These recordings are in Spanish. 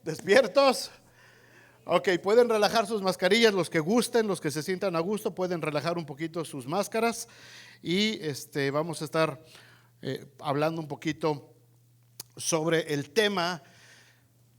¿Despiertos? Ok, pueden relajar sus mascarillas, los que gusten, los que se sientan a gusto, pueden relajar un poquito sus máscaras y vamos a estar hablando un poquito sobre el tema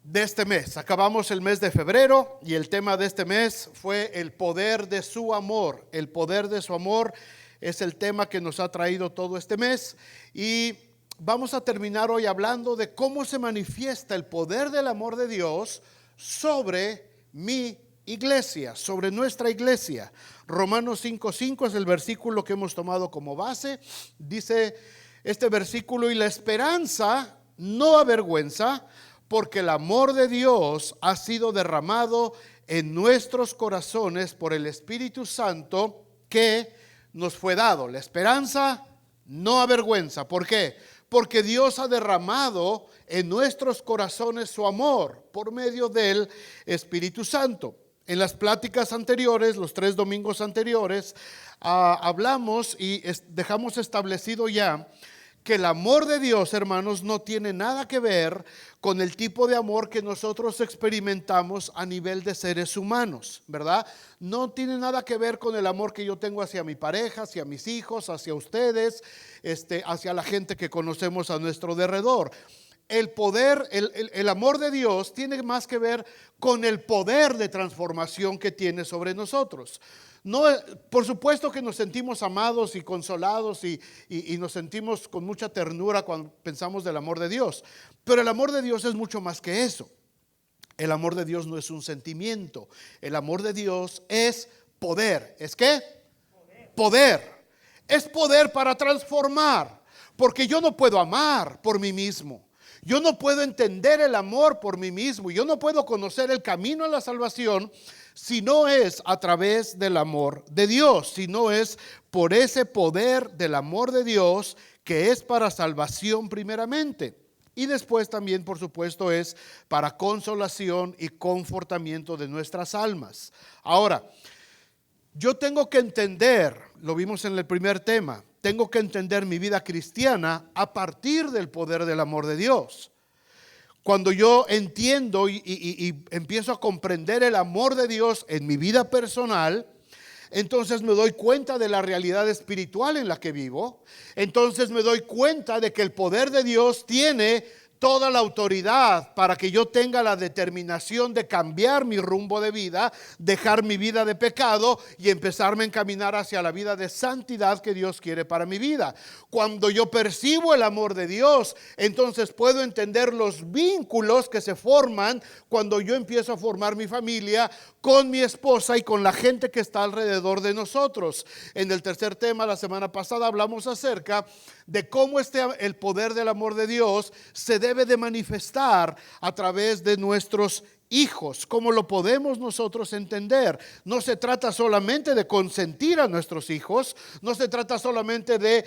de este mes. Acabamos el mes de febrero y el tema de este mes fue el poder de su amor. El poder de su amor es el tema que nos ha traído todo este mes y vamos a terminar hoy hablando de cómo se manifiesta el poder del amor de Dios sobre mi iglesia, sobre nuestra iglesia. Romanos 5:5 es el versículo que hemos tomado como base. Dice este versículo: y la esperanza no avergüenza, porque el amor de Dios ha sido derramado en nuestros corazones por el Espíritu Santo que nos fue dado. La esperanza no avergüenza. ¿Por qué? Porque Dios ha derramado en nuestros corazones su amor por medio del Espíritu Santo. En las pláticas anteriores, los 3 domingos anteriores, hablamos y dejamos establecido ya que el amor de Dios, hermanos, no tiene nada que ver con el tipo de amor que nosotros experimentamos a nivel de seres humanos, ¿verdad? No tiene nada que ver con el amor que yo tengo hacia mi pareja, hacia mis hijos, hacia ustedes, hacia la gente que conocemos a nuestro derredor. El poder, el amor de Dios tiene más que ver con el poder de transformación que tiene sobre nosotros. No, por supuesto que nos sentimos amados y consolados y nos sentimos con mucha ternura cuando pensamos del amor de Dios. Pero el amor de Dios es mucho más que eso. El amor de Dios no es un sentimiento. El amor de Dios es poder. ¿Es qué? Poder. Es poder para transformar. Porque yo no puedo amar por mí mismo. Yo no puedo entender el amor por mí mismo. Yo no puedo conocer el camino a la salvación si no es a través del amor de Dios, si no es por ese poder del amor de Dios que es para salvación primeramente. Y después también, por supuesto, es para consolación y confortamiento de nuestras almas. Ahora, yo tengo que entender, lo vimos en el primer tema, tengo que entender mi vida cristiana a partir del poder del amor de Dios. Cuando yo entiendo y empiezo a comprender el amor de Dios en mi vida personal, entonces me doy cuenta de la realidad espiritual en la que vivo. Entonces me doy cuenta de que el poder de Dios tiene toda la autoridad para que yo tenga la determinación de cambiar mi rumbo de vida, dejar mi vida de pecado y empezarme a encaminar hacia la vida de santidad que Dios quiere para mi vida. Cuando yo percibo el amor de Dios, entonces puedo entender los vínculos que se forman cuando yo empiezo a formar mi familia con mi esposa y con la gente que está alrededor de nosotros. En el tercer tema, la semana pasada, hablamos acerca de cómo el poder del amor de Dios se debe de manifestar a través de nuestros hijos. ¿Cómo lo podemos nosotros entender? No se trata solamente de consentir a nuestros hijos, no se trata solamente de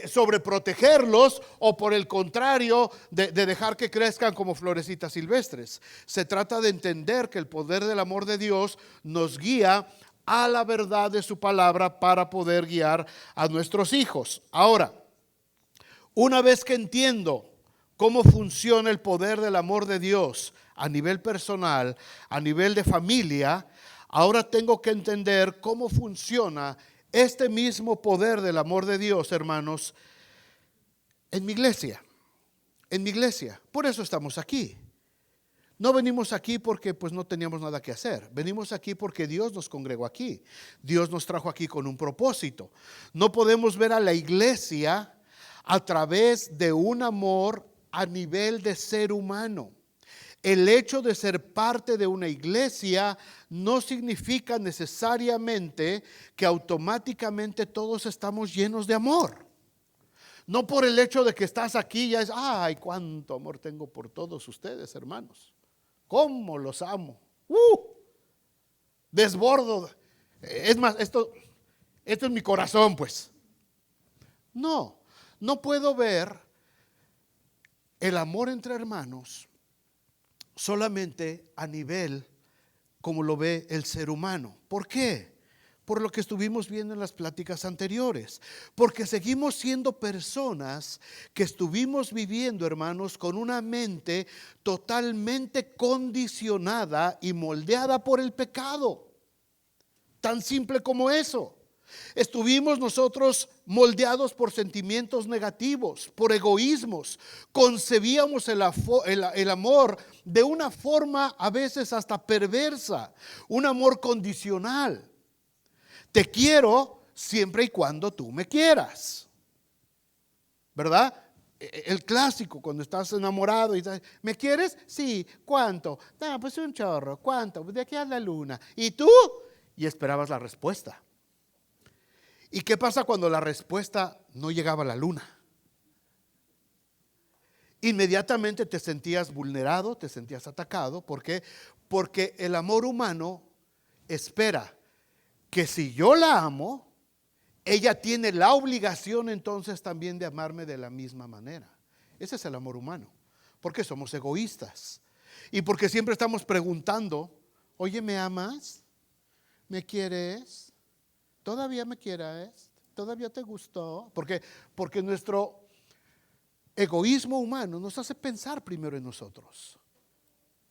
sobreprotegerlos o por el contrario de dejar que crezcan como florecitas silvestres. Se trata de entender que el poder del amor de Dios nos guía a la verdad de su palabra para poder guiar a nuestros hijos. Ahora, una vez que entiendo cómo funciona el poder del amor de Dios a nivel personal, a nivel de familia, ahora tengo que entender cómo funciona este mismo poder del amor de Dios, hermanos, en mi iglesia. En mi iglesia. Por eso estamos aquí. No venimos aquí porque pues no teníamos nada que hacer. Venimos aquí porque Dios nos congregó aquí. Dios nos trajo aquí con un propósito. No podemos ver a la iglesia a través de un amor a nivel de ser humano. El hecho de ser parte de una iglesia no significa necesariamente que automáticamente todos estamos llenos de amor. No por el hecho de que estás aquí ya es, ay, cuánto amor tengo por todos ustedes, hermanos. Cómo los amo. Desbordo. Es más, esto es mi corazón, pues. No puedo ver el amor entre hermanos solamente a nivel como lo ve el ser humano. ¿Por qué? por lo que estuvimos viendo en las pláticas anteriores, porque seguimos siendo personas que estuvimos viviendo, hermanos, con una mente totalmente condicionada y moldeada por el pecado. Tan simple como eso. Estuvimos nosotros moldeados por sentimientos negativos, por egoísmos. Concebíamos el amor de una forma a veces hasta perversa, un amor condicional. Te quiero siempre y cuando tú me quieras, ¿verdad? El clásico, cuando estás enamorado y dices, ¿me quieres? Sí. ¿Cuánto? No, pues un chorro. ¿Cuánto? De aquí a la luna. ¿Y tú? Y esperabas la respuesta. ¿Y qué pasa cuando la respuesta no llegaba a la luna? Inmediatamente te sentías vulnerado, te sentías atacado. ¿Por qué? Porque el amor humano espera que si yo la amo, ella tiene la obligación entonces también de amarme de la misma manera. Ese es el amor humano, porque somos egoístas y porque siempre estamos preguntando, oye, ¿me amas? ¿Me quieres? ¿Todavía me quieres? ¿Todavía te gustó? Porque nuestro egoísmo humano nos hace pensar primero en nosotros,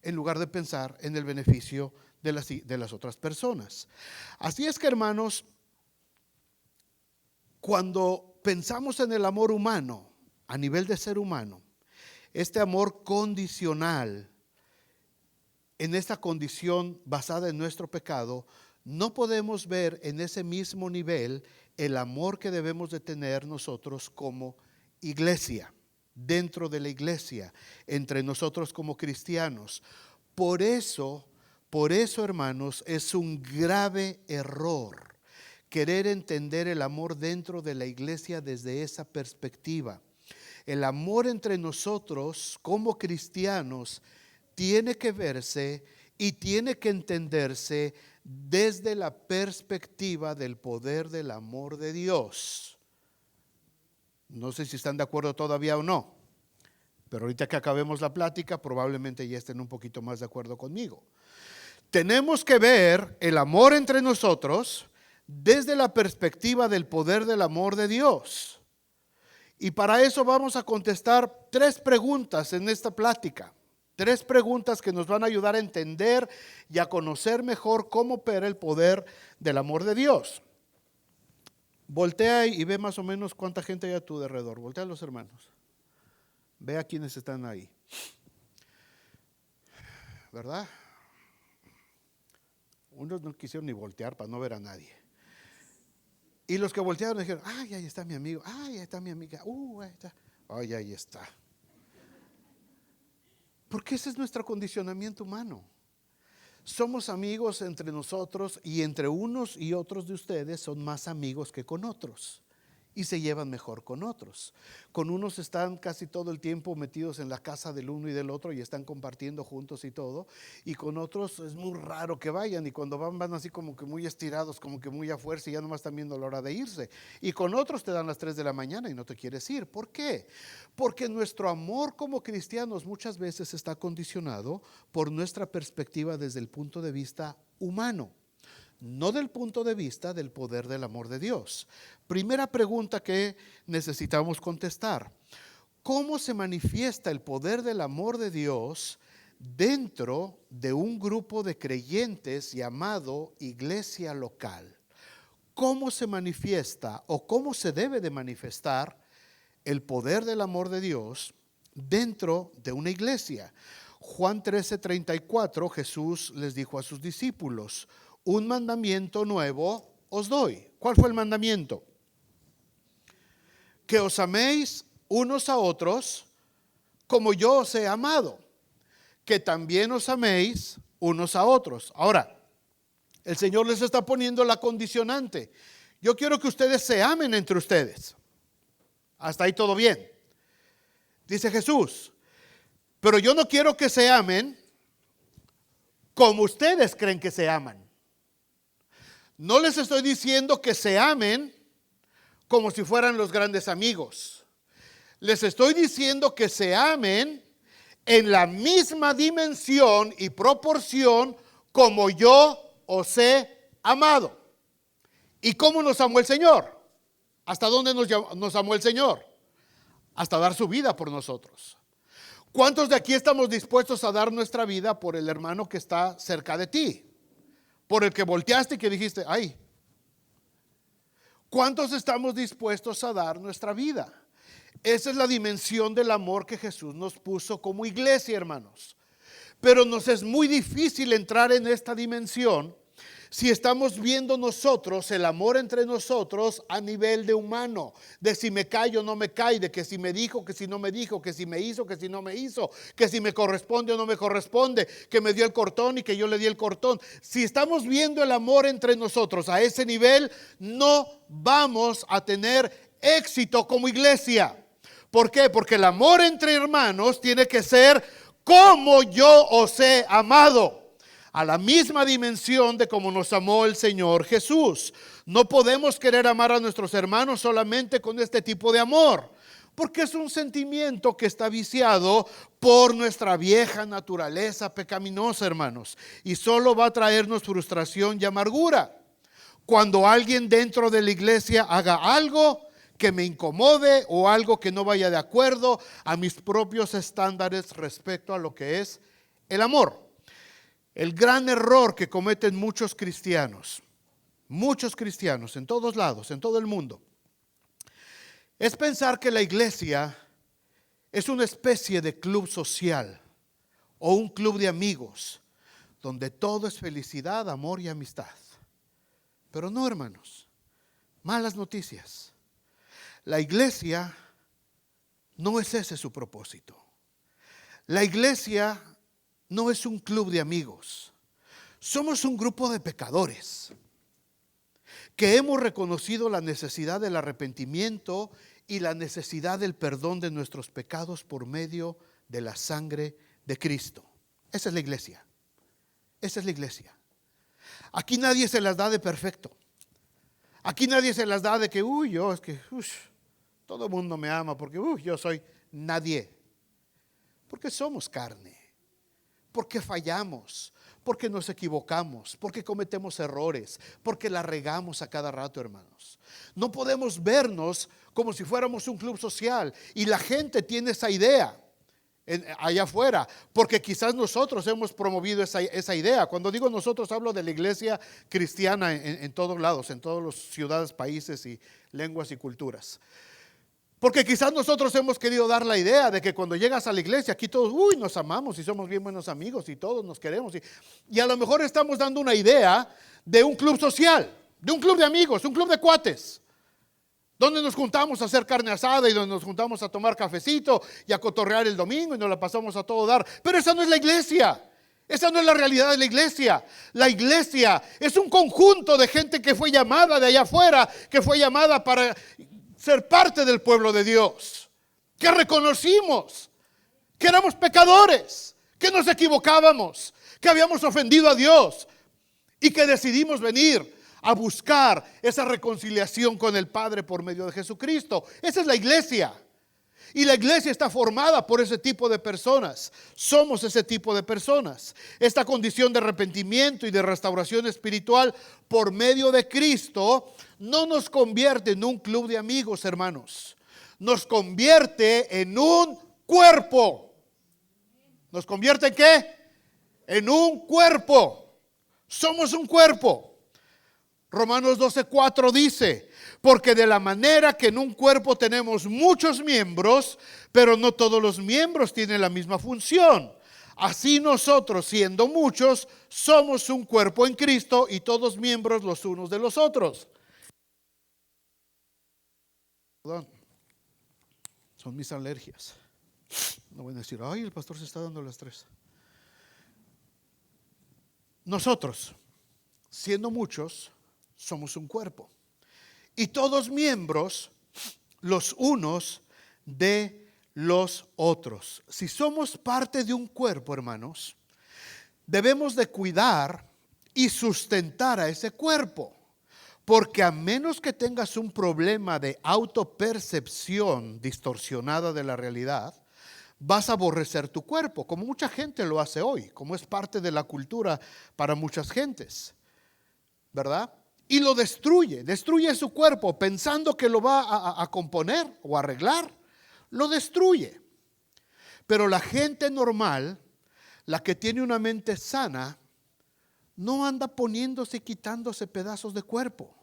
en lugar de pensar en el beneficio de las otras personas. Así es que, hermanos, cuando pensamos en el amor humano, a nivel de ser humano, este amor condicional, en esta condición basada en nuestro pecado, no podemos ver en ese mismo nivel el amor que debemos de tener nosotros como iglesia, dentro de la iglesia, entre nosotros como cristianos. Por eso, hermanos, es un grave error querer entender el amor dentro de la iglesia desde esa perspectiva. El amor entre nosotros como cristianos tiene que verse y tiene que entenderse desde la perspectiva del poder del amor de Dios. No sé si están de acuerdo todavía o no, pero ahorita que acabemos la plática probablemente ya estén un poquito más de acuerdo conmigo. Tenemos que ver el amor entre nosotros desde la perspectiva del poder del amor de Dios. Y para eso vamos a contestar 3 preguntas en esta plática. 3 preguntas que nos van a ayudar a entender y a conocer mejor cómo opera el poder del amor de Dios. Voltea y ve más o menos cuánta gente hay a tu alrededor. Voltea a los hermanos. Ve a quienes están ahí. ¿Verdad? Unos no quisieron ni voltear para no ver a nadie. Y los que voltearon dijeron, ay, ahí está mi amigo, ay, ahí está mi amiga, ahí está, ay, ahí está. Porque ese es nuestro condicionamiento humano. Somos amigos entre nosotros y entre unos y otros de ustedes son más amigos que con otros. Y se llevan mejor con otros. Con unos están casi todo el tiempo metidos en la casa del uno y del otro y están compartiendo juntos y todo. Y con otros es muy raro que vayan. Y cuando van así como que muy estirados, como que muy a fuerza y ya nomás están viendo la hora de irse. Y con otros te dan las 3 de la mañana y no te quieres ir. ¿Por qué? Porque nuestro amor como cristianos muchas veces está condicionado por nuestra perspectiva desde el punto de vista humano. No del punto de vista del poder del amor de Dios. Primera pregunta que necesitamos contestar. ¿Cómo se manifiesta el poder del amor de Dios dentro de un grupo de creyentes llamado iglesia local? ¿Cómo se manifiesta o cómo se debe de manifestar el poder del amor de Dios dentro de una iglesia? Juan 13:34, Jesús les dijo a sus discípulos: un mandamiento nuevo os doy. ¿Cuál fue el mandamiento? Que os améis unos a otros como yo os he amado. Que también os améis unos a otros. Ahora, el Señor les está poniendo la condicionante. Yo quiero que ustedes se amen entre ustedes. Hasta ahí todo bien. Dice Jesús, pero yo no quiero que se amen como ustedes creen que se aman. No les estoy diciendo que se amen como si fueran los grandes amigos. Les estoy diciendo que se amen en la misma dimensión y proporción como yo os he amado. ¿Y cómo nos amó el Señor? ¿Hasta dónde nos amó el Señor? Hasta dar su vida por nosotros. ¿Cuántos de aquí estamos dispuestos a dar nuestra vida por el hermano que está cerca de ti? Por el que volteaste y que dijiste, ay. ¿Cuántos estamos dispuestos a dar nuestra vida? Esa es la dimensión del amor que Jesús nos puso como iglesia, hermanos. Pero nos es muy difícil entrar en esta dimensión si estamos viendo nosotros el amor entre nosotros a nivel de humano, de si me cae o no me cae, de que si me dijo, que si no me dijo, que si me hizo, que si no me hizo, que si me corresponde o no me corresponde, que me dio el cortón y que yo le di el cortón. Si estamos viendo el amor entre nosotros a ese nivel, no vamos a tener éxito como iglesia. ¿Por qué? Porque el amor entre hermanos tiene que ser como yo os he amado. A la misma dimensión de como nos amó el Señor Jesús. No podemos querer amar a nuestros hermanos solamente con este tipo de amor, porque es un sentimiento que está viciado por nuestra vieja naturaleza pecaminosa, hermanos, y solo va a traernos frustración y amargura. Cuando alguien dentro de la iglesia haga algo que me incomode o algo que no vaya de acuerdo a mis propios estándares respecto a lo que es el amor. El gran error que cometen muchos cristianos en todos lados, en todo el mundo, es pensar que la iglesia es una especie de club social o un club de amigos donde todo es felicidad, amor y amistad. Pero no, hermanos, malas noticias. La iglesia no es ese su propósito. La iglesia no es un club de amigos. Somos un grupo de pecadores que hemos reconocido la necesidad del arrepentimiento y la necesidad del perdón de nuestros pecados por medio de la sangre de Cristo. Esa es la iglesia. Esa es la iglesia. Aquí nadie se las da de perfecto. Aquí nadie se las da de que, todo el mundo me ama porque, yo soy nadie. Porque somos carne. Porque fallamos, porque nos equivocamos, porque cometemos errores, porque la regamos a cada rato, hermanos. No podemos vernos como si fuéramos un club social, y la gente tiene esa idea allá afuera, porque quizás nosotros hemos promovido esa idea. Cuando digo nosotros, hablo de la iglesia cristiana en todos lados, en todas las ciudades, países y lenguas y culturas. Porque quizás nosotros hemos querido dar la idea de que cuando llegas a la iglesia, aquí todos, nos amamos y somos bien buenos amigos y todos nos queremos. Y a lo mejor estamos dando una idea de un club social, de un club de amigos, un club de cuates, donde nos juntamos a hacer carne asada y donde nos juntamos a tomar cafecito y a cotorrear el domingo y nos la pasamos a todo dar. Pero esa no es la iglesia. Esa no es la realidad de la iglesia. La iglesia es un conjunto de gente que fue llamada de allá afuera, que fue llamada para ser parte del pueblo de Dios, que reconocimos que éramos pecadores, que nos equivocábamos, que habíamos ofendido a Dios y que decidimos venir a buscar esa reconciliación con el Padre por medio de Jesucristo. Esa es la iglesia. Y la iglesia está formada por ese tipo de personas. Somos ese tipo de personas. Esta condición de arrepentimiento y de restauración espiritual por medio de Cristo no nos convierte en un club de amigos, hermanos. Nos convierte en un cuerpo. ¿Nos convierte en qué? En un cuerpo. Somos un cuerpo. Romanos 12:4 dice: porque de la manera que en un cuerpo tenemos muchos miembros, pero no todos los miembros tienen la misma función. Así nosotros, siendo muchos, somos un cuerpo en Cristo y todos miembros los unos de los otros. Perdón, son mis alergias. No voy a decir, el pastor se está dando las tres. Nosotros, siendo muchos, somos un cuerpo. Y todos miembros, los unos de los otros. Si somos parte de un cuerpo, hermanos, debemos de cuidar y sustentar a ese cuerpo. Porque a menos que tengas un problema de autopercepción distorsionada de la realidad, vas a aborrecer tu cuerpo, como mucha gente lo hace hoy, como es parte de la cultura para muchas gentes, ¿verdad? y lo destruye su cuerpo pensando que lo va a componer o arreglar, lo destruye. Pero la gente normal, la que tiene una mente sana, no anda poniéndose y quitándose pedazos de cuerpo.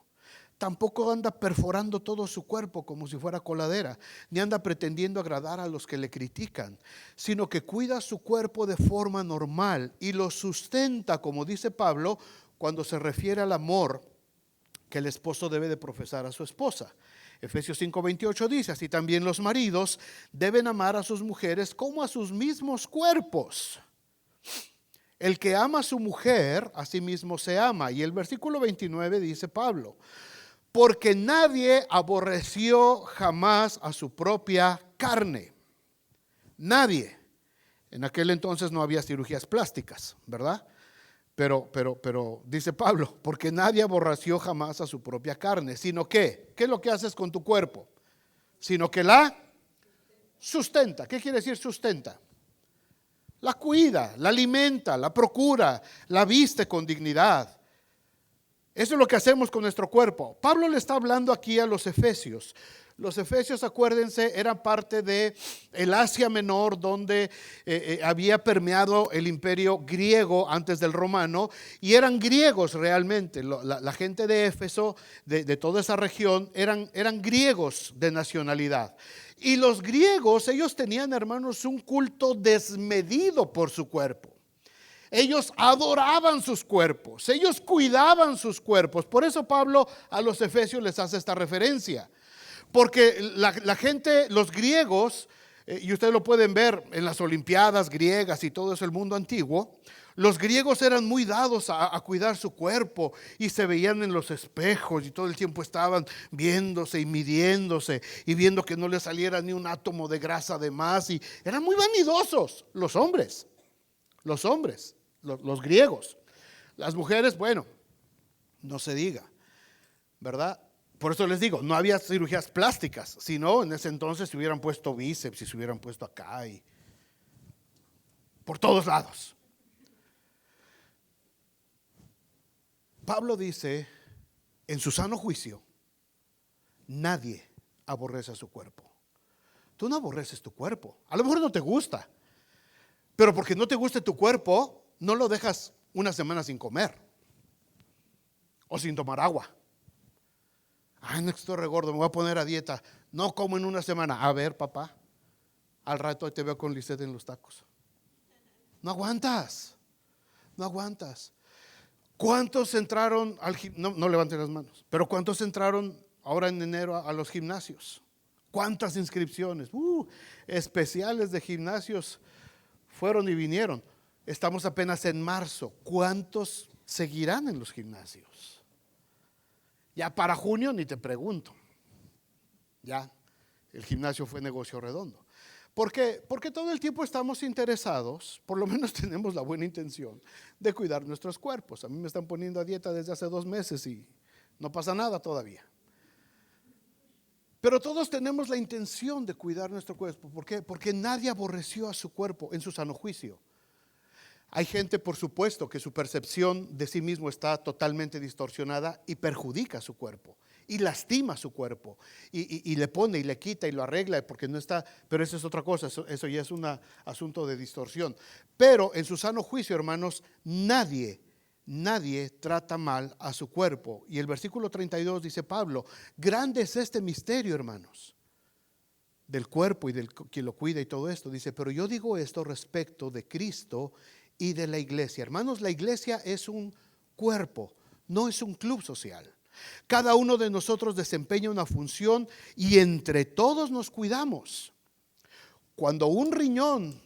Tampoco anda perforando todo su cuerpo como si fuera coladera, ni anda pretendiendo agradar a los que le critican, sino que cuida su cuerpo de forma normal y lo sustenta, como dice Pablo, cuando se refiere al amor que el esposo debe de profesar a su esposa. Efesios 5:28 dice: así también los maridos deben amar a sus mujeres como a sus mismos cuerpos. El que ama a su mujer, a sí mismo se ama. Y el versículo 29 dice Pablo: porque nadie aborreció jamás a su propia carne. Nadie. En aquel entonces no había cirugías plásticas, ¿verdad? Pero dice Pablo, porque nadie aborreció jamás a su propia carne, sino que, ¿qué es lo que haces con tu cuerpo? Sino que la sustenta. ¿Qué quiere decir sustenta? La cuida, la alimenta, la procura, la viste con dignidad. Eso es lo que hacemos con nuestro cuerpo. Pablo le está hablando aquí a los efesios. Los efesios, acuérdense, eran parte de el Asia Menor, donde había permeado el imperio griego antes del romano, y eran griegos realmente. La gente de Éfeso, de toda esa región, eran griegos de nacionalidad. Y los griegos, ellos tenían, hermanos, un culto desmedido por su cuerpo. Ellos adoraban sus cuerpos, ellos cuidaban sus cuerpos. Por eso Pablo a los efesios les hace esta referencia. Porque la gente, los griegos, y ustedes lo pueden ver en las olimpiadas griegas y todo eso, el mundo antiguo, los griegos eran muy dados a cuidar su cuerpo y se veían en los espejos y todo el tiempo estaban viéndose y midiéndose y viendo que no les saliera ni un átomo de grasa de más, y eran muy vanidosos los hombres, los griegos. Las mujeres, bueno, no se diga, ¿verdad? Por eso les digo, no había cirugías plásticas, sino en ese entonces se hubieran puesto bíceps y se hubieran puesto acá y por todos lados. Pablo dice, en su sano juicio, nadie aborrece a su cuerpo. Tú no aborreces tu cuerpo, a lo mejor no te gusta, pero porque no te guste tu cuerpo, no lo dejas una semana sin comer o sin tomar agua. Ay, no, estoy regordo, me voy a poner a dieta. No como en una semana. A ver, papá, al rato te veo con Lisette en los tacos. No aguantas. ¿Cuántos entraron al gimnasio? No levanten las manos. Pero ¿cuántos entraron ahora en enero a los gimnasios? ¿Cuántas inscripciones? Especiales de gimnasios fueron y vinieron. Estamos apenas en marzo. ¿Cuántos seguirán en los gimnasios? Ya para junio ni te pregunto. Ya el gimnasio fue negocio redondo. ¿Por qué? Porque todo el tiempo estamos interesados, por lo menos tenemos la buena intención de cuidar nuestros cuerpos. A mí me están poniendo a dieta desde hace 2 meses y no pasa nada todavía. Pero todos tenemos la intención de cuidar nuestro cuerpo. ¿Por qué? Porque nadie aborreció a su cuerpo en su sano juicio. Hay gente, por supuesto, que su percepción de sí mismo está totalmente distorsionada y perjudica su cuerpo y lastima su cuerpo y le pone y le quita y lo arregla porque no está, pero eso es otra cosa, eso ya es un asunto de distorsión. Pero en su sano juicio, hermanos, nadie trata mal a su cuerpo. Y el versículo 32 dice Pablo: grande es este misterio, hermanos, del cuerpo y del que lo cuida y todo esto. Dice, pero yo digo esto respecto de Cristo y de la iglesia. Hermanos, la iglesia es un cuerpo, no es un club social. Cada uno de nosotros desempeña una función y entre todos nos cuidamos. Cuando un riñón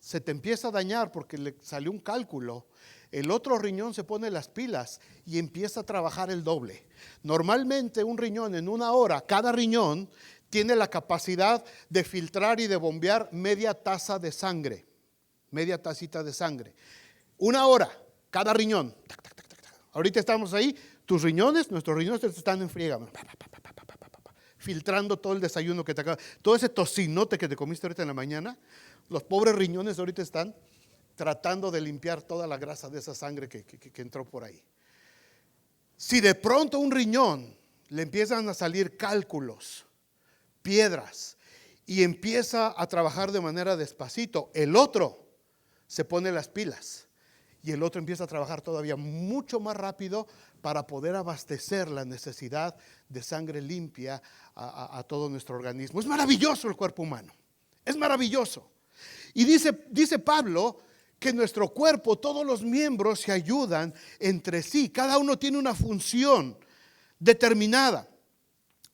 se te empieza a dañar porque le salió un cálculo, el otro riñón se pone las pilas y empieza a trabajar el doble. Normalmente un riñón en 1 hora, cada riñón tiene la capacidad de filtrar y de bombear media taza de sangre. Media tacita de sangre. 1 hora, cada riñón. Ahorita estamos ahí, tus riñones, nuestros riñones están en friega, filtrando todo el desayuno que te acaba, todo ese tocinote que te comiste ahorita en la mañana. Los pobres riñones ahorita están tratando de limpiar toda la grasa de esa sangre que entró por ahí. Si de pronto un riñón le empiezan a salir cálculos, piedras, y empieza a trabajar de manera despacito, el otro se pone las pilas y el otro empieza a trabajar todavía mucho más rápido para poder abastecer la necesidad de sangre limpia a todo nuestro organismo. Es maravilloso el cuerpo humano, es maravilloso. Y dice Pablo que nuestro cuerpo, todos los miembros se ayudan entre sí, cada uno tiene una función determinada.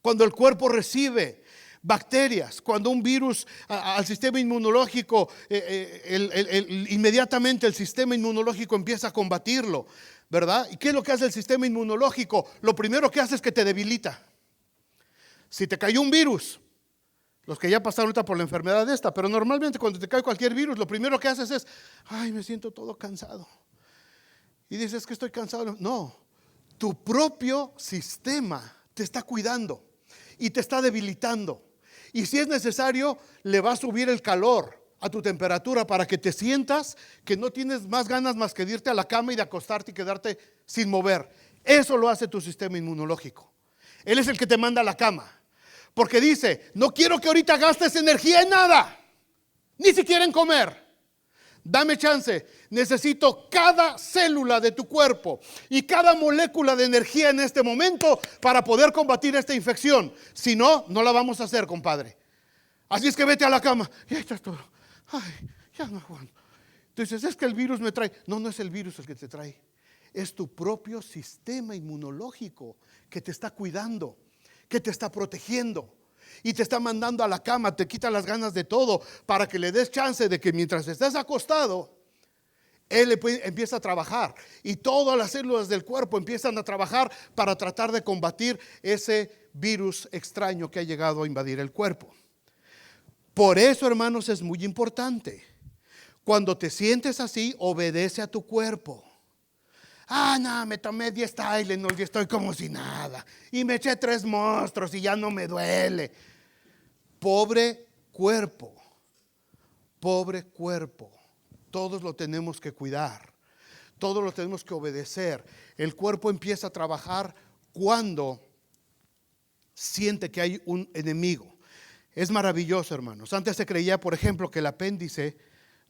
Cuando el cuerpo recibe bacterias, cuando un virus al sistema inmunológico, inmediatamente el sistema inmunológico empieza a combatirlo, ¿verdad? ¿Y qué es lo que hace el sistema inmunológico? Lo primero que hace es que te debilita. Si te cayó un virus, los que ya pasaron ahorita por la enfermedad esta, pero normalmente cuando te cae cualquier virus, lo primero que haces es, ay, me siento todo cansado. Y dices que estoy cansado. No, tu propio sistema te está cuidando y te está debilitando. Y si es necesario, le va a subir el calor a tu temperatura para que te sientas que no tienes más ganas más que de irte a la cama y de acostarte y quedarte sin mover. Eso lo hace tu sistema inmunológico. Él es el que te manda a la cama. Porque dice, no quiero que ahorita gastes energía en nada, ni siquiera en comer. Dame chance, necesito cada célula de tu cuerpo y cada molécula de energía en este momento para poder combatir esta infección. Si no, no la vamos a hacer, compadre. Así es que vete a la cama. Y ahí estás todo. Ay, ya no aguanto. Entonces, es que el virus me trae. No, no es el virus el que te trae. Es tu propio sistema inmunológico que te está cuidando, que te está protegiendo. Y te está mandando a la cama, te quita las ganas de todo para que le des chance de que mientras estés acostado, él empieza a trabajar y todas las células del cuerpo empiezan a trabajar para tratar de combatir ese virus extraño que ha llegado a invadir el cuerpo. Por eso, hermanos, es muy importante. Cuando te sientes así, obedece a tu cuerpo. Ah, no, me tomé 10 Tylenol y estoy como si nada. Y me eché 3 monstruos y ya no me duele. Pobre cuerpo, pobre cuerpo. Todos lo tenemos que cuidar. Todos lo tenemos que obedecer. El cuerpo empieza a trabajar cuando siente que hay un enemigo. Es maravilloso, hermanos. Antes se creía, por ejemplo, que el apéndice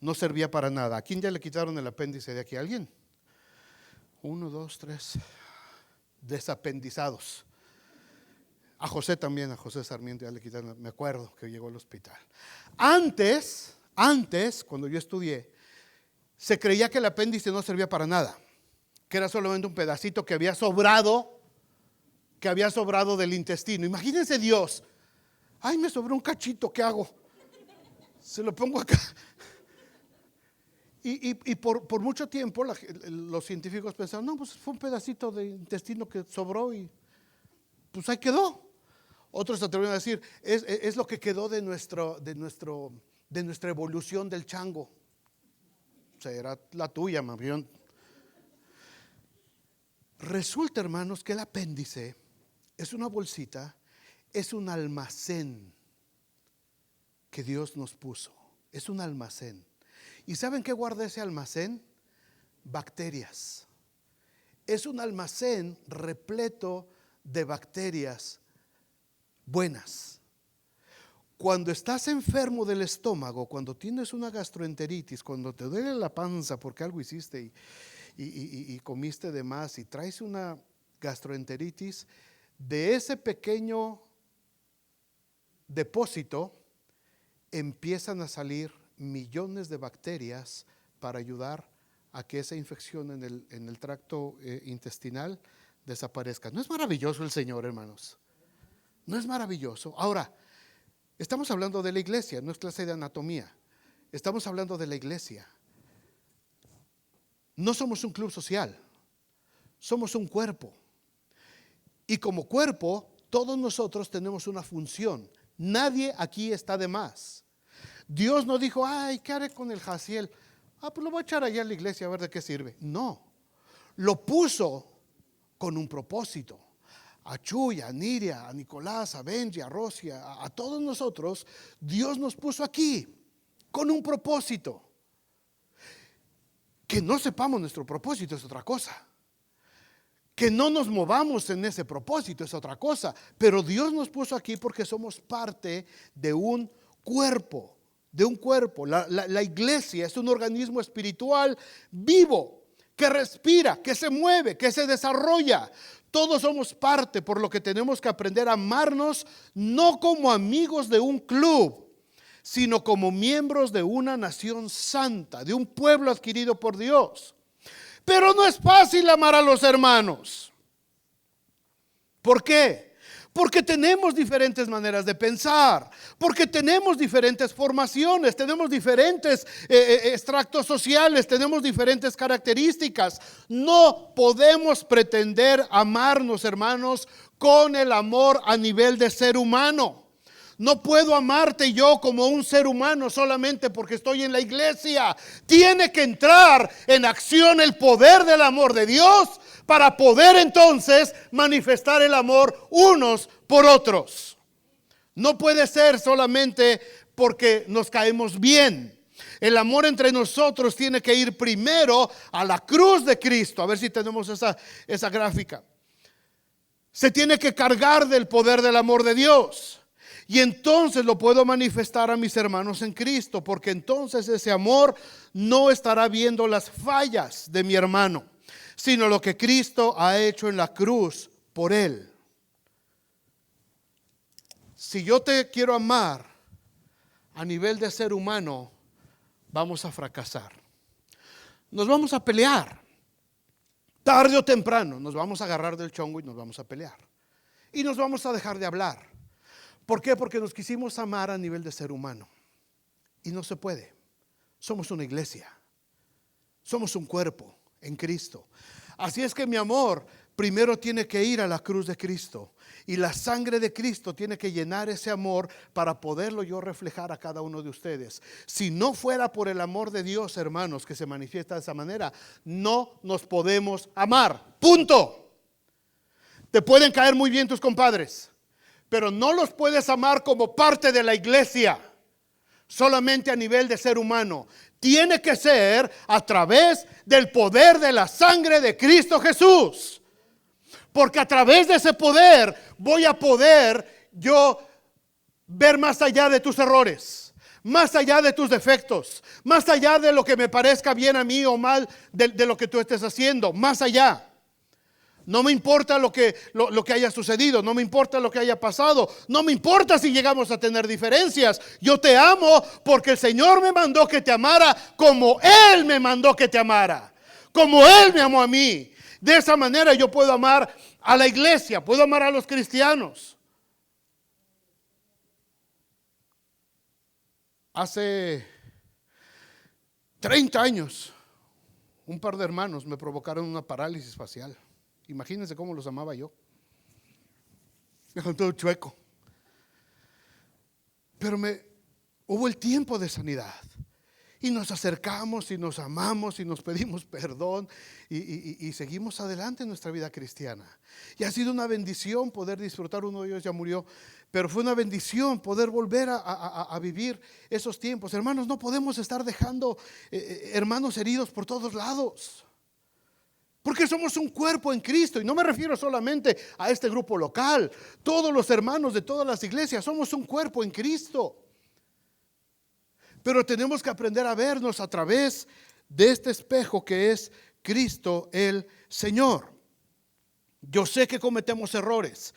no servía para nada. ¿A quién ya le quitaron el apéndice de aquí? ¿A alguien? 1, 2, 3 desapendizados. A José también, a José Sarmiento ya le quitaron, me acuerdo que llegó al hospital. Antes, cuando yo estudié, se creía que el apéndice no servía para nada, que era solamente un pedacito que había sobrado del intestino. Imagínense Dios, ay, me sobró un cachito, ¿qué hago? Se lo pongo acá. Y por mucho tiempo los científicos pensaron, no, pues fue un pedacito de intestino que sobró y pues ahí quedó. Otros se atrevieron a decir, es lo que quedó de nuestra evolución del chango. O sea, era la tuya, mami. Resulta, hermanos, que el apéndice es una bolsita, es un almacén que Dios nos puso. Es un almacén. ¿Y saben qué guarda ese almacén? Bacterias. Es un almacén repleto de bacterias buenas. Cuando estás enfermo del estómago, cuando tienes una gastroenteritis, cuando te duele la panza porque algo hiciste y comiste de más y traes una gastroenteritis, de ese pequeño depósito empiezan a salir millones de bacterias para ayudar a que esa infección en el tracto intestinal desaparezca. ¿No es maravilloso el Señor, hermanos? ¿No es maravilloso? Ahora, estamos hablando de la iglesia, no es clase de anatomía. Estamos hablando de la iglesia. No somos un club social, somos un cuerpo. Y como cuerpo, todos nosotros tenemos una función. Nadie aquí está de más. Dios no dijo, ay, ¿qué haré con el Jaciel? Pues lo voy a echar allá en la iglesia a ver de qué sirve. No, lo puso con un propósito. A Chuy, a Niria, a Nicolás, a Benji, a Rosy, a todos nosotros, Dios nos puso aquí con un propósito. Que no sepamos nuestro propósito es otra cosa. Que no nos movamos en ese propósito es otra cosa, pero Dios nos puso aquí porque somos parte de un cuerpo, La iglesia es un organismo espiritual vivo, que respira, que se mueve, que se desarrolla. Todos somos parte, por lo que tenemos que aprender a amarnos, no como amigos de un club, sino como miembros de una nación santa, de un pueblo adquirido por Dios. Pero no es fácil amar a los hermanos. ¿Por qué? Porque tenemos diferentes maneras de pensar, porque tenemos diferentes formaciones, tenemos diferentes extractos sociales, tenemos diferentes características. No podemos pretender amarnos, hermanos, con el amor a nivel de ser humano. No puedo amarte yo como un ser humano solamente porque estoy en la iglesia. Tiene que entrar en acción el poder del amor de Dios para poder entonces manifestar el amor unos por otros. No puede ser solamente porque nos caemos bien. El amor entre nosotros tiene que ir primero a la cruz de Cristo. A ver si tenemos esa gráfica. Se tiene que cargar del poder del amor de Dios. Y entonces lo puedo manifestar a mis hermanos en Cristo, porque entonces ese amor no estará viendo las fallas de mi hermano, sino lo que Cristo ha hecho en la cruz por él. Si yo te quiero amar a nivel de ser humano, vamos a fracasar. Nos vamos a pelear. Tarde o temprano nos vamos a agarrar del chongo y nos vamos a pelear. Y nos vamos a dejar de hablar. ¿Por qué? Porque nos quisimos amar a nivel de ser humano. Y no se puede. Somos una iglesia. Somos un cuerpo en Cristo. Así es que mi amor primero tiene que ir a la cruz de Cristo. Y la sangre de Cristo tiene que llenar ese amor para poderlo yo reflejar a cada uno de ustedes. Si no fuera por el amor de Dios, hermanos, que se manifiesta de esa manera, no nos podemos amar. Punto. Te pueden caer muy bien tus compadres, pero no los puedes amar como parte de la iglesia, solamente a nivel de ser humano. Tiene que ser a través del poder de la sangre de Cristo Jesús. Porque a través de ese poder voy a poder yo ver más allá de tus errores, más allá de tus defectos, más allá de lo que me parezca bien a mí o mal de lo que tú estés haciendo, más allá. No me importa lo que haya sucedido, no me importa lo que haya pasado, no me importa si llegamos a tener diferencias. Yo te amo porque el Señor me mandó que te amara como Él me mandó que te amara, como Él me amó a mí. De esa manera yo puedo amar a la iglesia, puedo amar a los cristianos. Hace 30 años, un par de hermanos me provocaron una parálisis facial. Imagínense cómo los amaba yo. Me dejó todo chueco. Pero hubo el tiempo de sanidad. Y nos acercamos y nos amamos y nos pedimos perdón y seguimos adelante en nuestra vida cristiana. Y ha sido una bendición poder disfrutar. Uno de ellos ya murió, pero fue una bendición poder volver a vivir esos tiempos. Hermanos, no podemos estar dejando hermanos heridos por todos lados. Porque somos un cuerpo en Cristo. Y no me refiero solamente a este grupo local. Todos los hermanos de todas las iglesias somos un cuerpo en Cristo. Pero tenemos que aprender a vernos a través de este espejo que es Cristo el Señor. Yo sé que cometemos errores.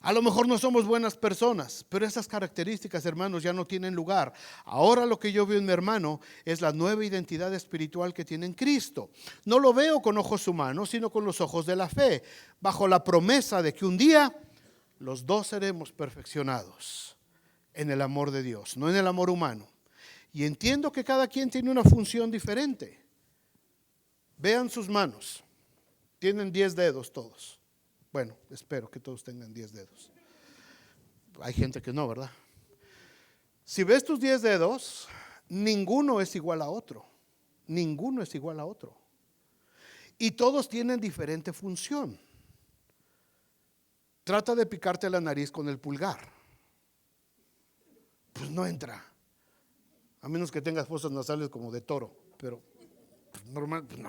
A lo mejor no somos buenas personas, pero esas características, hermanos, ya no tienen lugar. Ahora lo que yo veo en mi hermano es la nueva identidad espiritual que tiene en Cristo. No lo veo con ojos humanos, sino con los ojos de la fe, bajo la promesa de que un día los dos seremos perfeccionados en el amor de Dios, no en el amor humano. Y entiendo que cada quien tiene una función diferente. Vean sus manos. Tienen 10 dedos todos. Bueno, espero que todos tengan 10 dedos. Hay gente que no, ¿verdad? Si ves tus 10 dedos, ninguno es igual a otro. Ninguno es igual a otro. Y todos tienen diferente función. Trata de picarte la nariz con el pulgar. Pues no entra. A menos que tengas fosas nasales como de toro. Pero normal, pues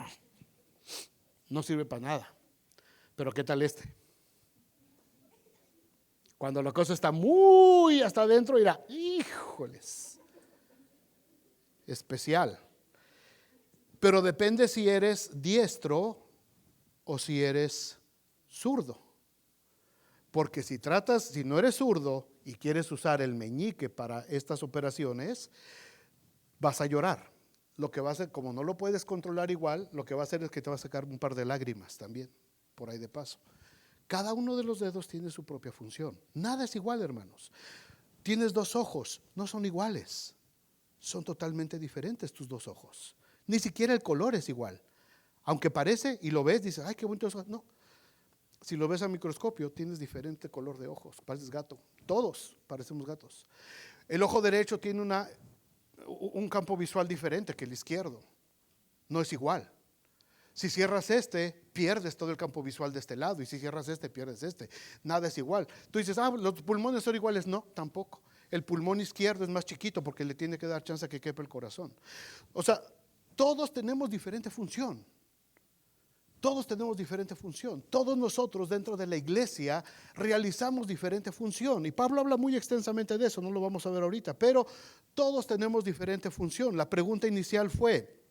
no sirve para nada. Pero ¿qué tal este? Cuando la cosa está muy hasta adentro, dirá, híjoles, especial. Pero depende si eres diestro o si eres zurdo. Porque si no eres zurdo y quieres usar el meñique para estas operaciones, vas a llorar. Lo que va a hacer, como no lo puedes controlar igual, lo que va a hacer es que te va a sacar un par de lágrimas también, por ahí de paso. Cada uno de los dedos tiene su propia función. Nada es igual, hermanos. Tienes dos ojos, no son iguales. Son totalmente diferentes tus dos ojos. Ni siquiera el color es igual. Aunque parece y lo ves, dices, ay, qué bonito ojos. No. Si lo ves a microscopio, tienes diferente color de ojos. Pareces gato. Todos parecemos gatos. El ojo derecho tiene un campo visual diferente que el izquierdo. No es igual. Si cierras pierdes todo el campo visual de este lado. Y si cierras pierdes este. Nada es igual. Tú dices, los pulmones son iguales. No, tampoco. El pulmón izquierdo es más chiquito porque le tiene que dar chance a que quepa el corazón. O sea, todos tenemos diferente función. Todos tenemos diferente función. Todos nosotros dentro de la iglesia realizamos diferente función. Y Pablo habla muy extensamente de eso, no lo vamos a ver ahorita. Pero todos tenemos diferente función. La pregunta inicial fue,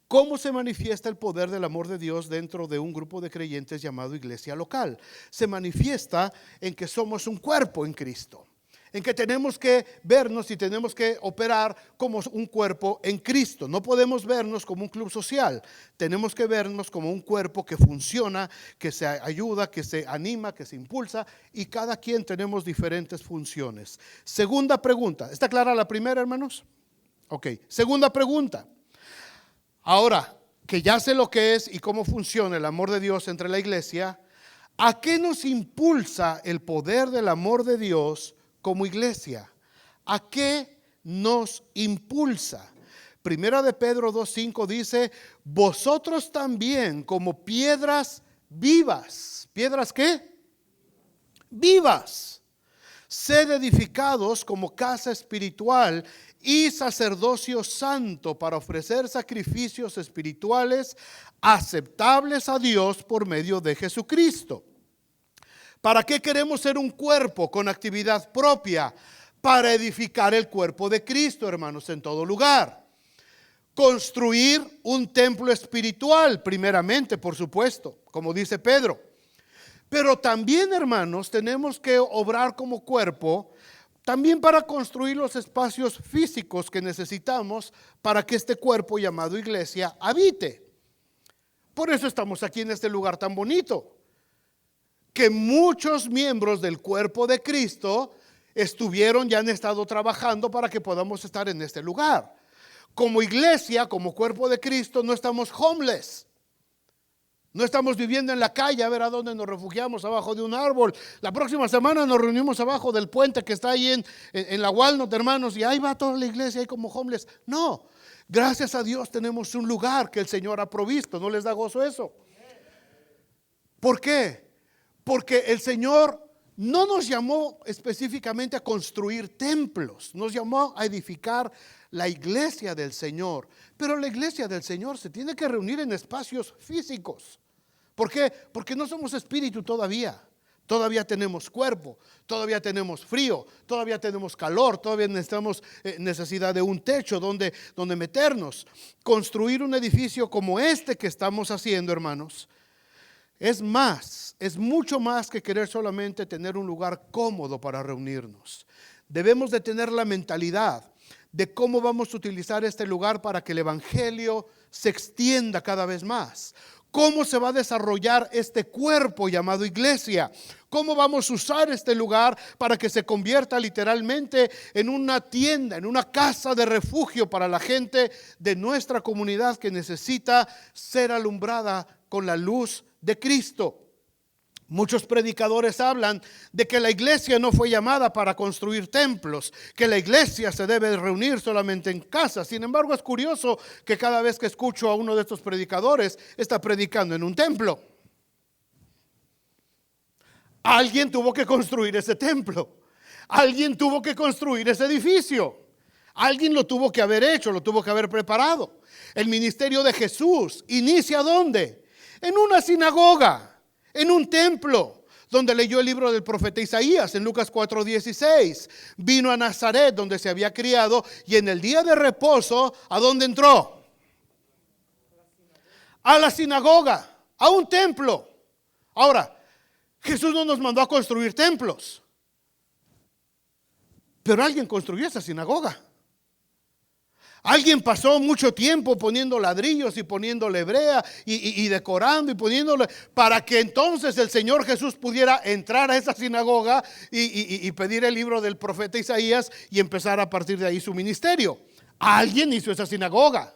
¿cómo se manifiesta el poder del amor de Dios dentro de un grupo de creyentes llamado iglesia local? Se manifiesta en que somos un cuerpo en Cristo. En que tenemos que vernos y tenemos que operar como un cuerpo en Cristo. No podemos vernos como un club social. Tenemos que vernos como un cuerpo que funciona, que se ayuda, que se anima, que se impulsa. Y cada quien tenemos diferentes funciones. Segunda pregunta. ¿Está clara la primera, hermanos? Ok. Segunda pregunta. Ahora, que ya sé lo que es y cómo funciona el amor de Dios entre la iglesia, ¿a qué nos impulsa el poder del amor de Dios como iglesia? ¿A qué nos impulsa? Primera de Pedro 2:5 dice, vosotros también como piedras vivas. ¿Piedras qué? Vivas. Sed edificados como casa espiritual y sacerdocio santo para ofrecer sacrificios espirituales aceptables a Dios por medio de Jesucristo. ¿Para qué queremos ser un cuerpo con actividad propia? Para edificar el cuerpo de Cristo, hermanos, en todo lugar. Construir un templo espiritual, primeramente, por supuesto, como dice Pedro. Pero también, hermanos, tenemos que obrar como cuerpo, también para construir los espacios físicos que necesitamos para que este cuerpo llamado iglesia habite. Por eso estamos aquí en este lugar tan bonito. Que muchos miembros del cuerpo de Cristo ya han estado trabajando para que podamos estar en este lugar. Como iglesia, como cuerpo de Cristo, no estamos homeless. No estamos viviendo en la calle a ver a dónde nos refugiamos abajo de un árbol. La próxima semana nos reunimos abajo del puente que está ahí en la Walnut, hermanos, y ahí va toda la iglesia ahí como homeless. No, gracias a Dios tenemos un lugar que el Señor ha provisto. ¿No les da gozo eso? ¿Por qué? Porque el Señor no nos llamó específicamente a construir templos, nos llamó a edificar la iglesia del Señor. Pero la iglesia del Señor se tiene que reunir en espacios físicos. ¿Por qué? Porque no somos espíritu todavía. Todavía tenemos cuerpo, todavía tenemos frío, todavía tenemos calor, todavía necesitamos necesidad de un techo donde meternos. Construir un edificio como este que estamos haciendo, hermanos, es mucho más que querer solamente tener un lugar cómodo para reunirnos. Debemos de tener la mentalidad de cómo vamos a utilizar este lugar para que el evangelio se extienda cada vez más. ¿Cómo se va a desarrollar este cuerpo llamado iglesia? ¿Cómo vamos a usar este lugar para que se convierta literalmente en una tienda, en una casa de refugio para la gente de nuestra comunidad que necesita ser alumbrada con la luz de Cristo? Muchos predicadores hablan de que la iglesia no fue llamada para construir templos, que la iglesia se debe reunir solamente en casa. Sin embargo, es curioso que cada vez que escucho a uno de estos predicadores, está predicando en un templo. Alguien tuvo que construir ese templo. Alguien tuvo que construir ese edificio. Alguien lo tuvo que haber hecho, lo tuvo que haber preparado. El ministerio de Jesús inicia ¿dónde? En una sinagoga. en un templo donde leyó el libro del profeta Isaías en Lucas 4:16. Vino a Nazaret donde se había criado y en el día de reposo, ¿a dónde entró? A la sinagoga, a un templo. Ahora, Jesús no nos mandó a construir templos, pero alguien construyó esa sinagoga. Alguien pasó mucho tiempo poniendo ladrillos y poniéndole brea y decorando y poniéndole para que entonces el Señor Jesús pudiera entrar a esa sinagoga y pedir el libro del profeta Isaías y empezar a partir de ahí su ministerio. Alguien hizo esa sinagoga.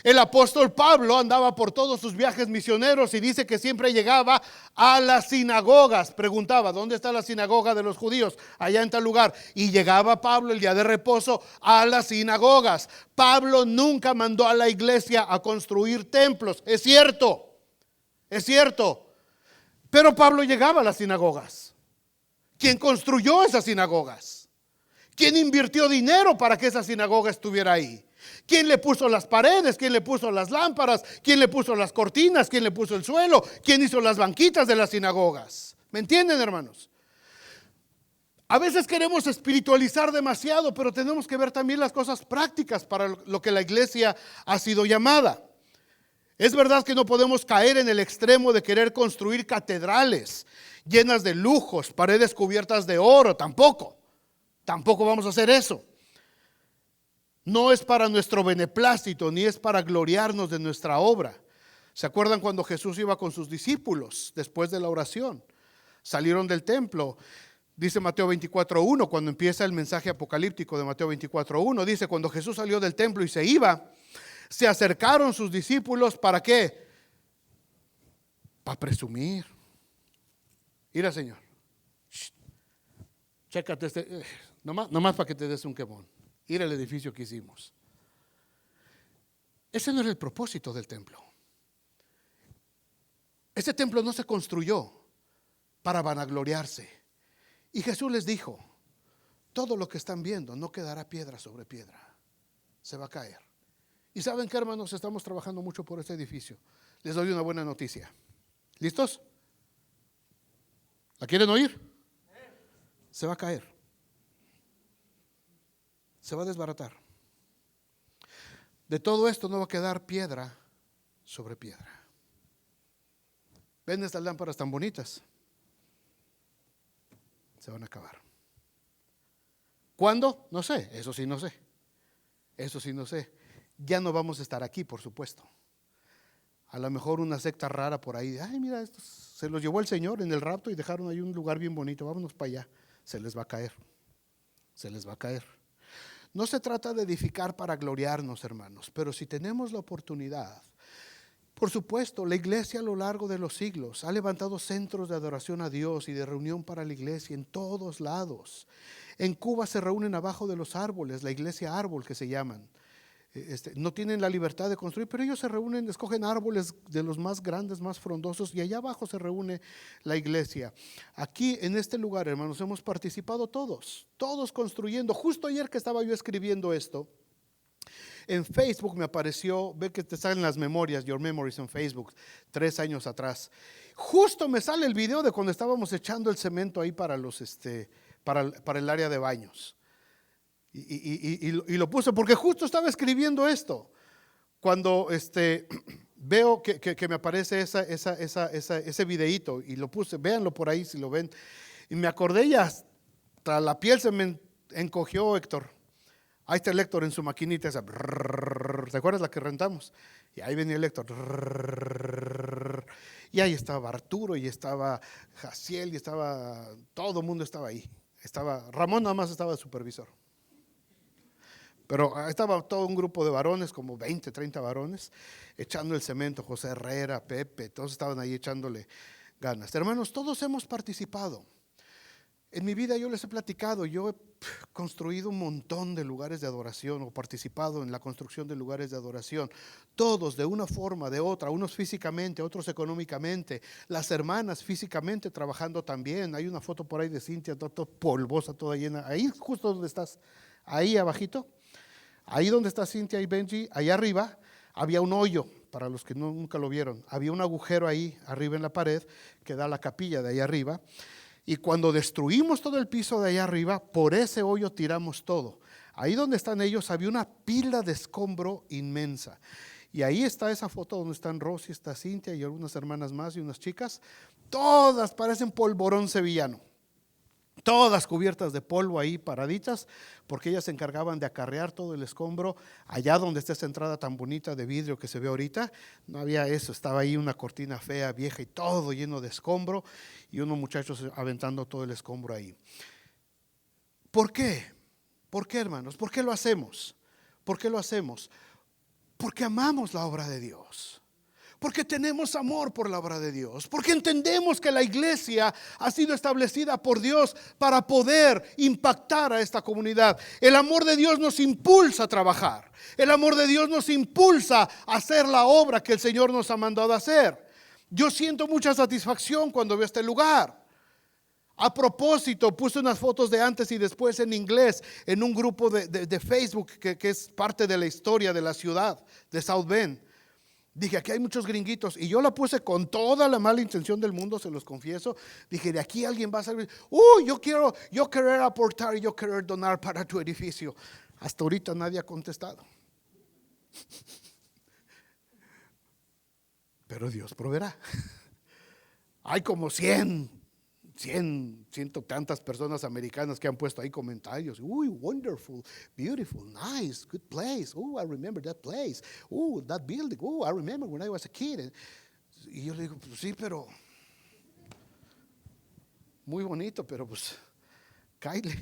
El apóstol Pablo andaba por todos sus viajes misioneros y dice que siempre llegaba a las sinagogas. Preguntaba, ¿dónde está la sinagoga de los judíos? Allá en tal lugar. Y llegaba Pablo el día de reposo a las sinagogas. Pablo nunca mandó a la iglesia a construir templos. Es cierto. Pero Pablo llegaba a las sinagogas. ¿Quién construyó esas sinagogas? ¿Quién invirtió dinero para que esa sinagoga estuviera ahí? ¿Quién le puso las paredes? ¿Quién le puso las lámparas? ¿Quién le puso las cortinas? ¿Quién le puso el suelo? ¿Quién hizo las banquitas de las sinagogas? ¿Me entienden, hermanos? A veces queremos espiritualizar demasiado, pero tenemos que ver también las cosas prácticas para lo que la iglesia ha sido llamada. Es verdad que no podemos caer en el extremo de querer construir catedrales llenas de lujos, paredes cubiertas de oro, tampoco vamos a hacer eso. No es para nuestro beneplácito, ni es para gloriarnos de nuestra obra. ¿Se acuerdan cuando Jesús iba con sus discípulos después de la oración? Salieron del templo. Dice Mateo 24:1, cuando empieza el mensaje apocalíptico de Mateo 24:1, dice, cuando Jesús salió del templo y se iba, se acercaron sus discípulos, ¿para qué? Para presumir. Mira, Señor, chécate nomás para que te des un quemón. Ir al edificio que hicimos. Ese no era el propósito del templo. Ese templo no se construyó para vanagloriarse. Y Jesús les dijo, todo lo que están viendo no quedará piedra sobre piedra. Se va a caer. Y ¿saben qué, hermanos? Estamos trabajando mucho por este edificio. Les doy una buena noticia. ¿Listos? ¿La quieren oír? Se va a caer. Se va a desbaratar. De todo esto no va a quedar piedra sobre piedra. ¿Ven estas lámparas tan bonitas? Se van a acabar. ¿Cuándo? No sé, eso sí no sé. Ya no vamos a estar aquí, por supuesto. A lo mejor una secta rara por ahí, ay, mira, estos se los llevó el Señor en el rapto y dejaron ahí un lugar bien bonito, vámonos para allá. Se les va a caer. No se trata de edificar para gloriarnos, hermanos, pero si tenemos la oportunidad, por supuesto, la iglesia a lo largo de los siglos ha levantado centros de adoración a Dios y de reunión para la iglesia en todos lados. En Cuba se reúnen abajo de los árboles, la iglesia árbol que se llaman. No tienen la libertad de construir, pero ellos se reúnen, escogen árboles de los más grandes, más frondosos, y allá abajo se reúne la iglesia. Aquí en este lugar, hermanos, hemos participado todos construyendo. Justo ayer que estaba yo escribiendo esto, en Facebook me apareció, ve que te salen las memorias, Your Memories en Facebook, 3 años atrás. Justo me sale el video de cuando estábamos echando el cemento ahí para para el área de baños. Y lo puse porque justo estaba escribiendo esto cuando veo que me aparece ese videíto y lo puse, véanlo por ahí si lo ven, y me acordé y hasta la piel se me encogió, Héctor. Ahí está el Héctor en su maquinita esa, ¿te acuerdas la que rentamos? Y ahí venía el Héctor, y ahí estaba Arturo y estaba Jaciel y estaba, todo el mundo estaba ahí, Ramón nada más estaba de supervisor. Pero estaba todo un grupo de varones, como 20, 30 varones, echando el cemento, José Herrera, Pepe, todos estaban ahí echándole ganas. Hermanos, todos hemos participado. En mi vida yo les he platicado, yo he construido un montón de lugares de adoración o participado en la construcción de lugares de adoración. Todos de una forma, de otra, unos físicamente, otros económicamente. Las hermanas físicamente trabajando también. Hay una foto por ahí de Cintia, toda polvosa, toda llena. Ahí justo donde estás, ahí abajito. Ahí donde está Cintia y Benji, allá arriba, había un hoyo, para los que nunca lo vieron, había un agujero ahí arriba en la pared que da a la capilla de ahí arriba. Y cuando destruimos todo el piso de allá arriba, por ese hoyo tiramos todo. Ahí donde están ellos había una pila de escombro inmensa. Y ahí está esa foto donde están Rosy, está Cintia y algunas hermanas más y unas chicas. Todas parecen polvorón sevillano. Todas cubiertas de polvo ahí paraditas, porque ellas se encargaban de acarrear todo el escombro. Allá donde está esa entrada tan bonita de vidrio que se ve ahorita, no había eso, estaba ahí una cortina fea, vieja y todo lleno de escombro y unos muchachos aventando todo el escombro ahí. ¿Por qué? ¿Por qué, hermanos? ¿Por qué lo hacemos? ¿Por qué lo hacemos? Porque amamos la obra de Dios. Porque tenemos amor por la obra de Dios, porque entendemos que la iglesia ha sido establecida por Dios para poder impactar a esta comunidad. El amor de Dios nos impulsa a trabajar. El amor de Dios nos impulsa a hacer la obra que el Señor nos ha mandado a hacer. Yo siento mucha satisfacción cuando veo este lugar. A propósito, puse unas fotos de antes y después en inglés en un grupo de Facebook que es parte de la historia de la ciudad de South Bend. Dije, aquí hay muchos gringuitos, y yo la puse con toda la mala intención del mundo, se los confieso. Dije, de aquí alguien va a salir, yo querer aportar y yo querer donar para tu edificio. Hasta ahorita nadie ha contestado. Pero Dios proveerá. Hay como 100 tantas personas americanas que han puesto ahí comentarios. Uy, wonderful, beautiful, nice, good place. Oh, I remember that place. Oh, that building. Oh, I remember when I was a kid. Y yo le digo, pues sí, pero muy bonito, pero pues cáele.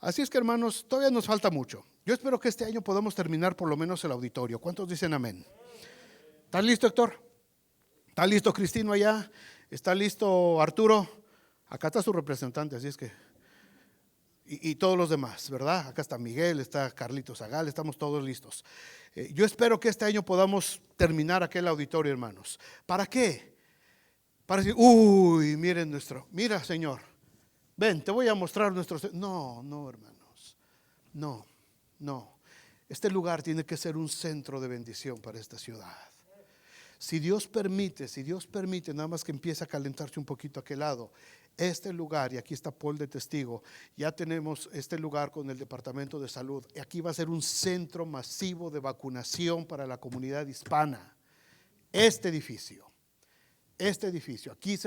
Así es que, hermanos, todavía nos falta mucho. Yo espero que este año podamos terminar por lo menos el auditorio. ¿Cuántos dicen amén? ¿Estás listo, Héctor? ¿Está listo Cristino allá? ¿Está listo Arturo? Acá está su representante, así es que, y todos los demás, ¿verdad? Acá está Miguel, está Carlitos Zagal, estamos todos listos. Yo espero que este año podamos terminar aquel auditorio, hermanos. ¿Para qué? Para decir, uy, miren mira, Señor, ven, te voy a mostrar nuestro. No, hermanos, no. Este lugar tiene que ser un centro de bendición para esta ciudad. Si Dios permite, nada más que empiece a calentarse un poquito a aquel lado, este lugar, y aquí está Paul de testigo, ya tenemos este lugar con el Departamento de Salud, y aquí va a ser un centro masivo de vacunación para la comunidad hispana. Este edificio, aquí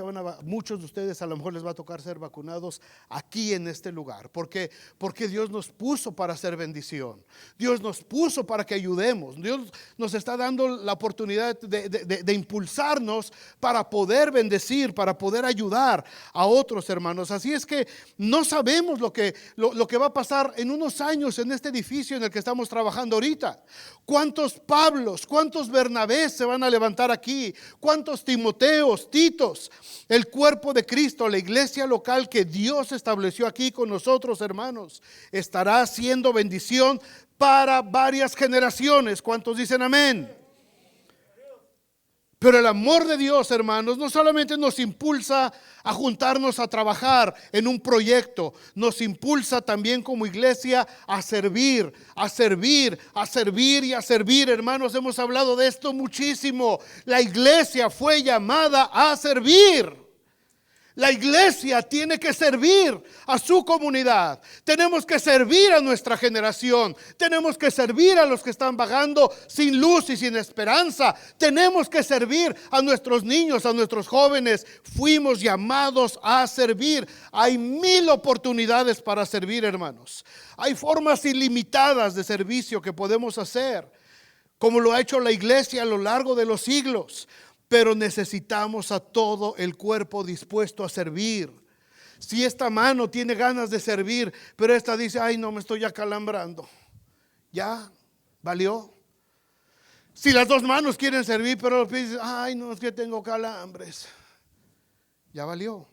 muchos de ustedes a lo mejor les va a tocar ser vacunados aquí en este lugar. ¿Por qué? Porque Dios nos puso para hacer bendición. Dios nos puso para que ayudemos. Dios nos está dando la oportunidad de impulsarnos para poder bendecir, para poder ayudar a otros hermanos. Así es que no sabemos lo que va a pasar en unos años en este edificio en el que estamos trabajando ahorita. ¿Cuántos Pablos, cuántos Bernabés se van a levantar aquí? ¿Cuántos Timoteos, Titos? El cuerpo de Cristo, la iglesia local que Dios estableció aquí con nosotros, hermanos, estará haciendo bendición para varias generaciones. ¿Cuántos dicen amén? Pero el amor de Dios, hermanos, no solamente nos impulsa a juntarnos a trabajar en un proyecto, nos impulsa también como iglesia a servir, hermanos. Hemos hablado de esto muchísimo. La iglesia fue llamada a servir. La iglesia tiene que servir a su comunidad. Tenemos que servir a nuestra generación. Tenemos que servir a los que están vagando sin luz y sin esperanza. Tenemos que servir a nuestros niños, a nuestros jóvenes. Fuimos llamados a servir. Hay 1000 oportunidades para servir, hermanos. Hay formas ilimitadas de servicio que podemos hacer, como lo ha hecho la iglesia a lo largo de los siglos. Pero necesitamos a todo el cuerpo dispuesto a servir. Si esta mano tiene ganas de servir, pero esta dice, ay, no, me estoy acalambrando, ya valió. Si las dos manos quieren servir, pero los pies dicen, ay, no, es que tengo calambres, ya valió.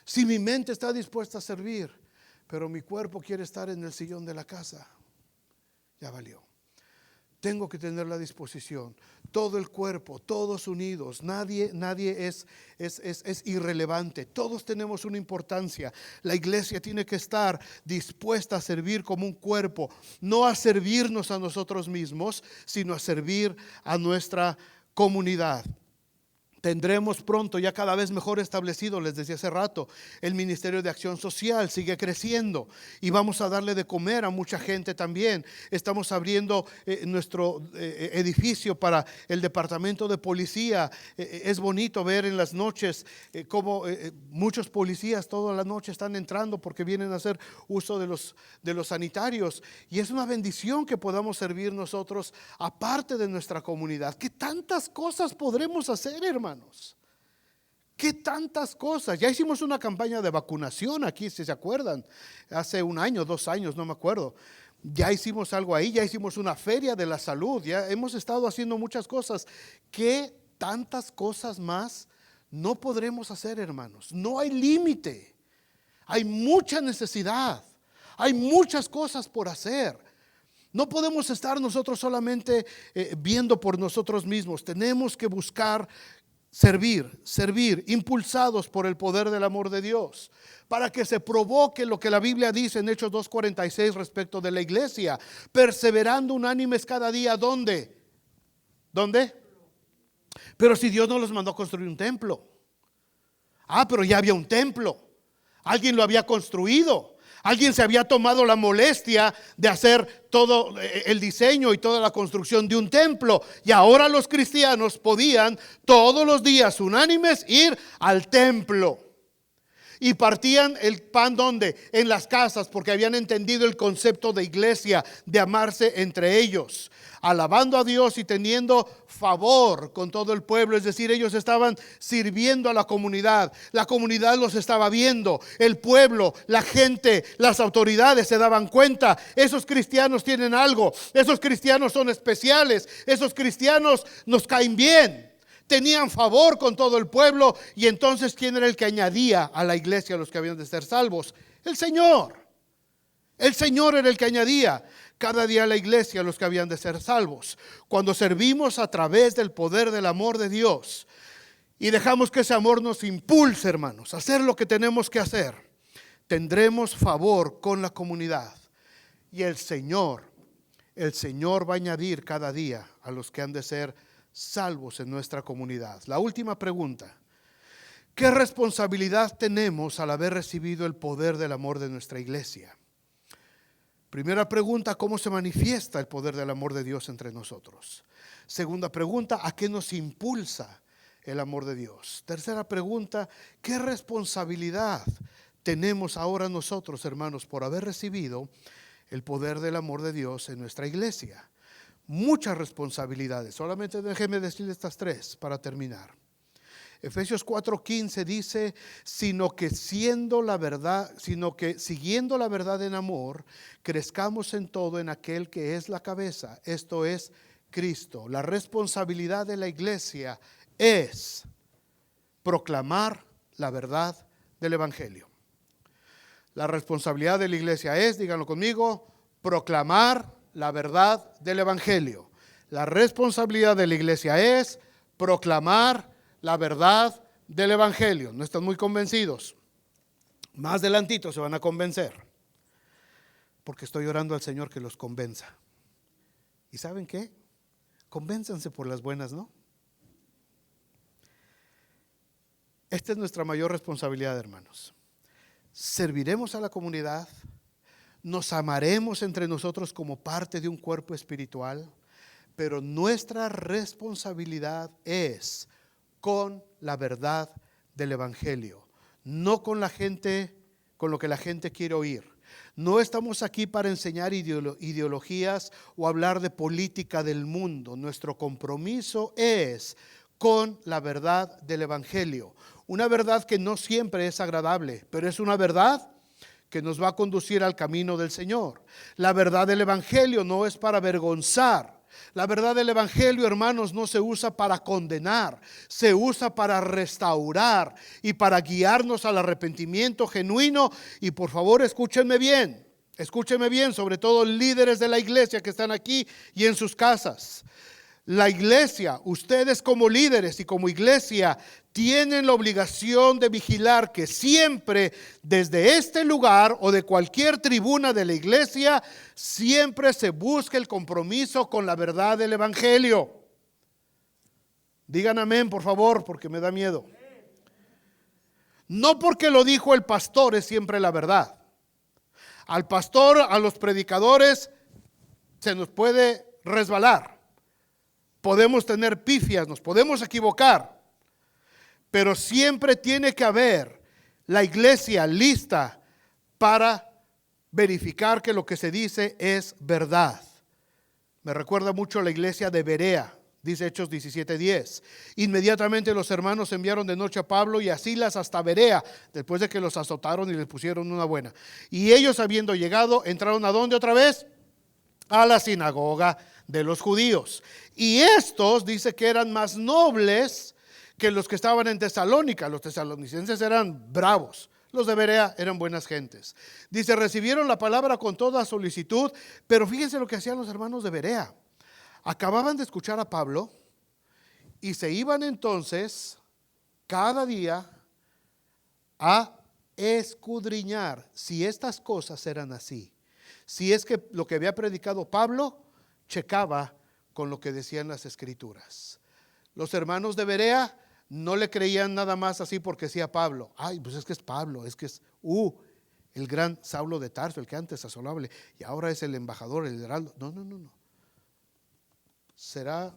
Si mi mente está dispuesta a servir, pero mi cuerpo quiere estar en el sillón de la casa, ya valió. Tengo que tener la disposición. Todo el cuerpo, todos unidos. Nadie es irrelevante. Todos tenemos una importancia. La iglesia tiene que estar dispuesta a servir como un cuerpo. No a servirnos a nosotros mismos, sino a servir a nuestra comunidad. Tendremos pronto, ya cada vez mejor establecido, les decía hace rato, el Ministerio de Acción Social sigue creciendo y vamos a darle de comer a mucha gente también. Estamos abriendo nuestro edificio para el departamento de policía. Es bonito ver en las noches cómo muchos policías toda la noche están entrando porque vienen a hacer uso de los sanitarios. Y es una bendición que podamos servir nosotros aparte de nuestra comunidad. ¿Qué tantas cosas podremos hacer, hermanos? ¿Qué tantas cosas? Ya hicimos una campaña de vacunación aquí, si se acuerdan, hace 1 año, 2 años, no me acuerdo. Ya hicimos algo ahí, ya hicimos una feria de la salud, ya hemos estado haciendo muchas cosas. ¿Qué tantas cosas más no podremos hacer, hermanos? No hay límite, hay mucha necesidad, hay muchas cosas por hacer. No podemos estar nosotros solamente viendo por nosotros mismos, tenemos que buscar servir, impulsados por el poder del amor de Dios, para que se provoque lo que la Biblia dice en Hechos 2:46 respecto de la iglesia, perseverando unánimes cada día. ¿Dónde? Pero si Dios no los mandó a construir un templo. Pero ya había un templo, alguien lo había construido. Alguien se había tomado la molestia de hacer todo el diseño y toda la construcción de un templo. Y ahora los cristianos podían todos los días unánimes ir al templo. Y partían el pan ¿dónde? En las casas, porque habían entendido el concepto de iglesia, de amarse entre ellos, alabando a Dios y teniendo favor con todo el pueblo. Es decir, ellos estaban sirviendo a la comunidad los estaba viendo, el pueblo, la gente, las autoridades se daban cuenta. Esos cristianos tienen algo, esos cristianos son especiales, esos cristianos nos caen bien. Tenían favor con todo el pueblo. Y entonces, ¿quién era el que añadía a la iglesia a los que habían de ser salvos? El Señor. El Señor era el que añadía cada día a la iglesia a los que habían de ser salvos. Cuando servimos a través del poder del amor de Dios y dejamos que ese amor nos impulse, hermanos, a hacer lo que tenemos que hacer, tendremos favor con la comunidad. Y el Señor va a añadir cada día a los que han de ser salvos en nuestra comunidad. La última pregunta: ¿qué responsabilidad tenemos al haber recibido el poder del amor de nuestra iglesia? Primera pregunta: ¿cómo se manifiesta el poder del amor de Dios entre nosotros? Segunda pregunta: ¿a qué nos impulsa el amor de Dios? Tercera pregunta: ¿qué responsabilidad tenemos ahora nosotros, hermanos, por haber recibido el poder del amor de Dios en nuestra iglesia? Muchas responsabilidades. Solamente déjeme decir estas 3 para terminar. Efesios 4:15 dice: sino que siguiendo la verdad en amor, crezcamos en todo en aquel que es la cabeza, esto es Cristo. La responsabilidad de la iglesia es proclamar la verdad del evangelio. La responsabilidad de la iglesia es, díganlo conmigo, proclamar la verdad del evangelio. La responsabilidad de la iglesia es proclamar la verdad del evangelio. ¿No están muy convencidos? Más adelantito se van a convencer, porque estoy orando al Señor que los convenza. ¿Y saben qué? Convénzanse por las buenas, ¿no? Esta es nuestra mayor responsabilidad, hermanos. Serviremos a la comunidad, nos amaremos entre nosotros como parte de un cuerpo espiritual, pero nuestra responsabilidad es con la verdad del evangelio, no con la gente, con lo que la gente quiere oír. No estamos aquí para enseñar ideologías o hablar de política del mundo. Nuestro compromiso es con la verdad del evangelio. Una verdad que no siempre es agradable, pero es una verdad que nos va a conducir al camino del Señor. La verdad del evangelio no es para avergonzar. La verdad del evangelio, hermanos, no se usa para condenar, se usa para restaurar y para guiarnos al arrepentimiento genuino. Y por favor, escúchenme bien, Escúcheme bien, sobre todo líderes de la iglesia que están aquí y en sus casas. La iglesia, ustedes como líderes y como iglesia, tienen la obligación de vigilar que siempre desde este lugar o de cualquier tribuna de la iglesia, siempre se busque el compromiso con la verdad del evangelio. Digan amén, por favor, porque me da miedo. No porque lo dijo el pastor es siempre la verdad. Al pastor, a los predicadores, se nos puede resbalar. Podemos tener pifias, nos podemos equivocar. Pero siempre tiene que haber la iglesia lista para verificar que lo que se dice es verdad. Me recuerda mucho la iglesia de Berea. Dice Hechos 17:10. Inmediatamente los hermanos enviaron de noche a Pablo y a Silas hasta Berea, después de que los azotaron y les pusieron una buena. Y ellos, habiendo llegado, entraron ¿a dónde otra vez? A la sinagoga de los judíos. Y estos, dice que eran más nobles que los que estaban en Tesalónica. Los tesalonicenses eran bravos. Los de Berea eran buenas gentes. Dice, recibieron la palabra con toda solicitud, pero fíjense lo que hacían los hermanos de Berea. Acababan de escuchar a Pablo y se iban entonces cada día a escudriñar si estas cosas eran así. Si es que lo que había predicado Pablo checaba con lo que decían las escrituras. Los hermanos de Berea no le creían nada más así porque decía Pablo. Ay, pues es que es Pablo, es que es el gran Saulo de Tarso, el que antes asolaba y ahora es el embajador, el heraldo. No. Será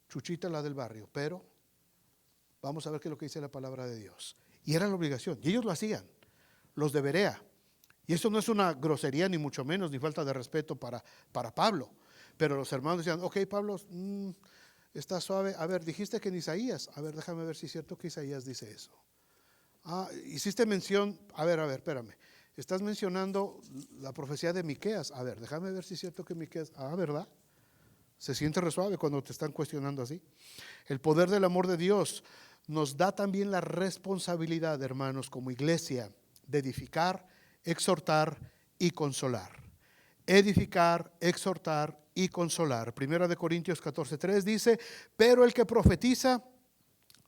Chuchita la del barrio, pero vamos a ver qué es lo que dice la palabra de Dios. Y era la obligación, y ellos lo hacían, los de Berea. Y eso no es una grosería, ni mucho menos, ni falta de respeto para Pablo. Pero los hermanos decían, ok, Pablo, está suave. A ver, dijiste que en Isaías, a ver, déjame ver si es cierto que Isaías dice eso. Hiciste mención, a ver, espérame. Estás mencionando la profecía de Miqueas. A ver, déjame ver si es cierto que Miqueas, ¿verdad? Se siente re suave cuando te están cuestionando así. El poder del amor de Dios nos da también la responsabilidad, hermanos, como iglesia, de edificar, exhortar y consolar. Edificar, exhortar y consolar. Primera de Corintios 14:3 dice, pero el que profetiza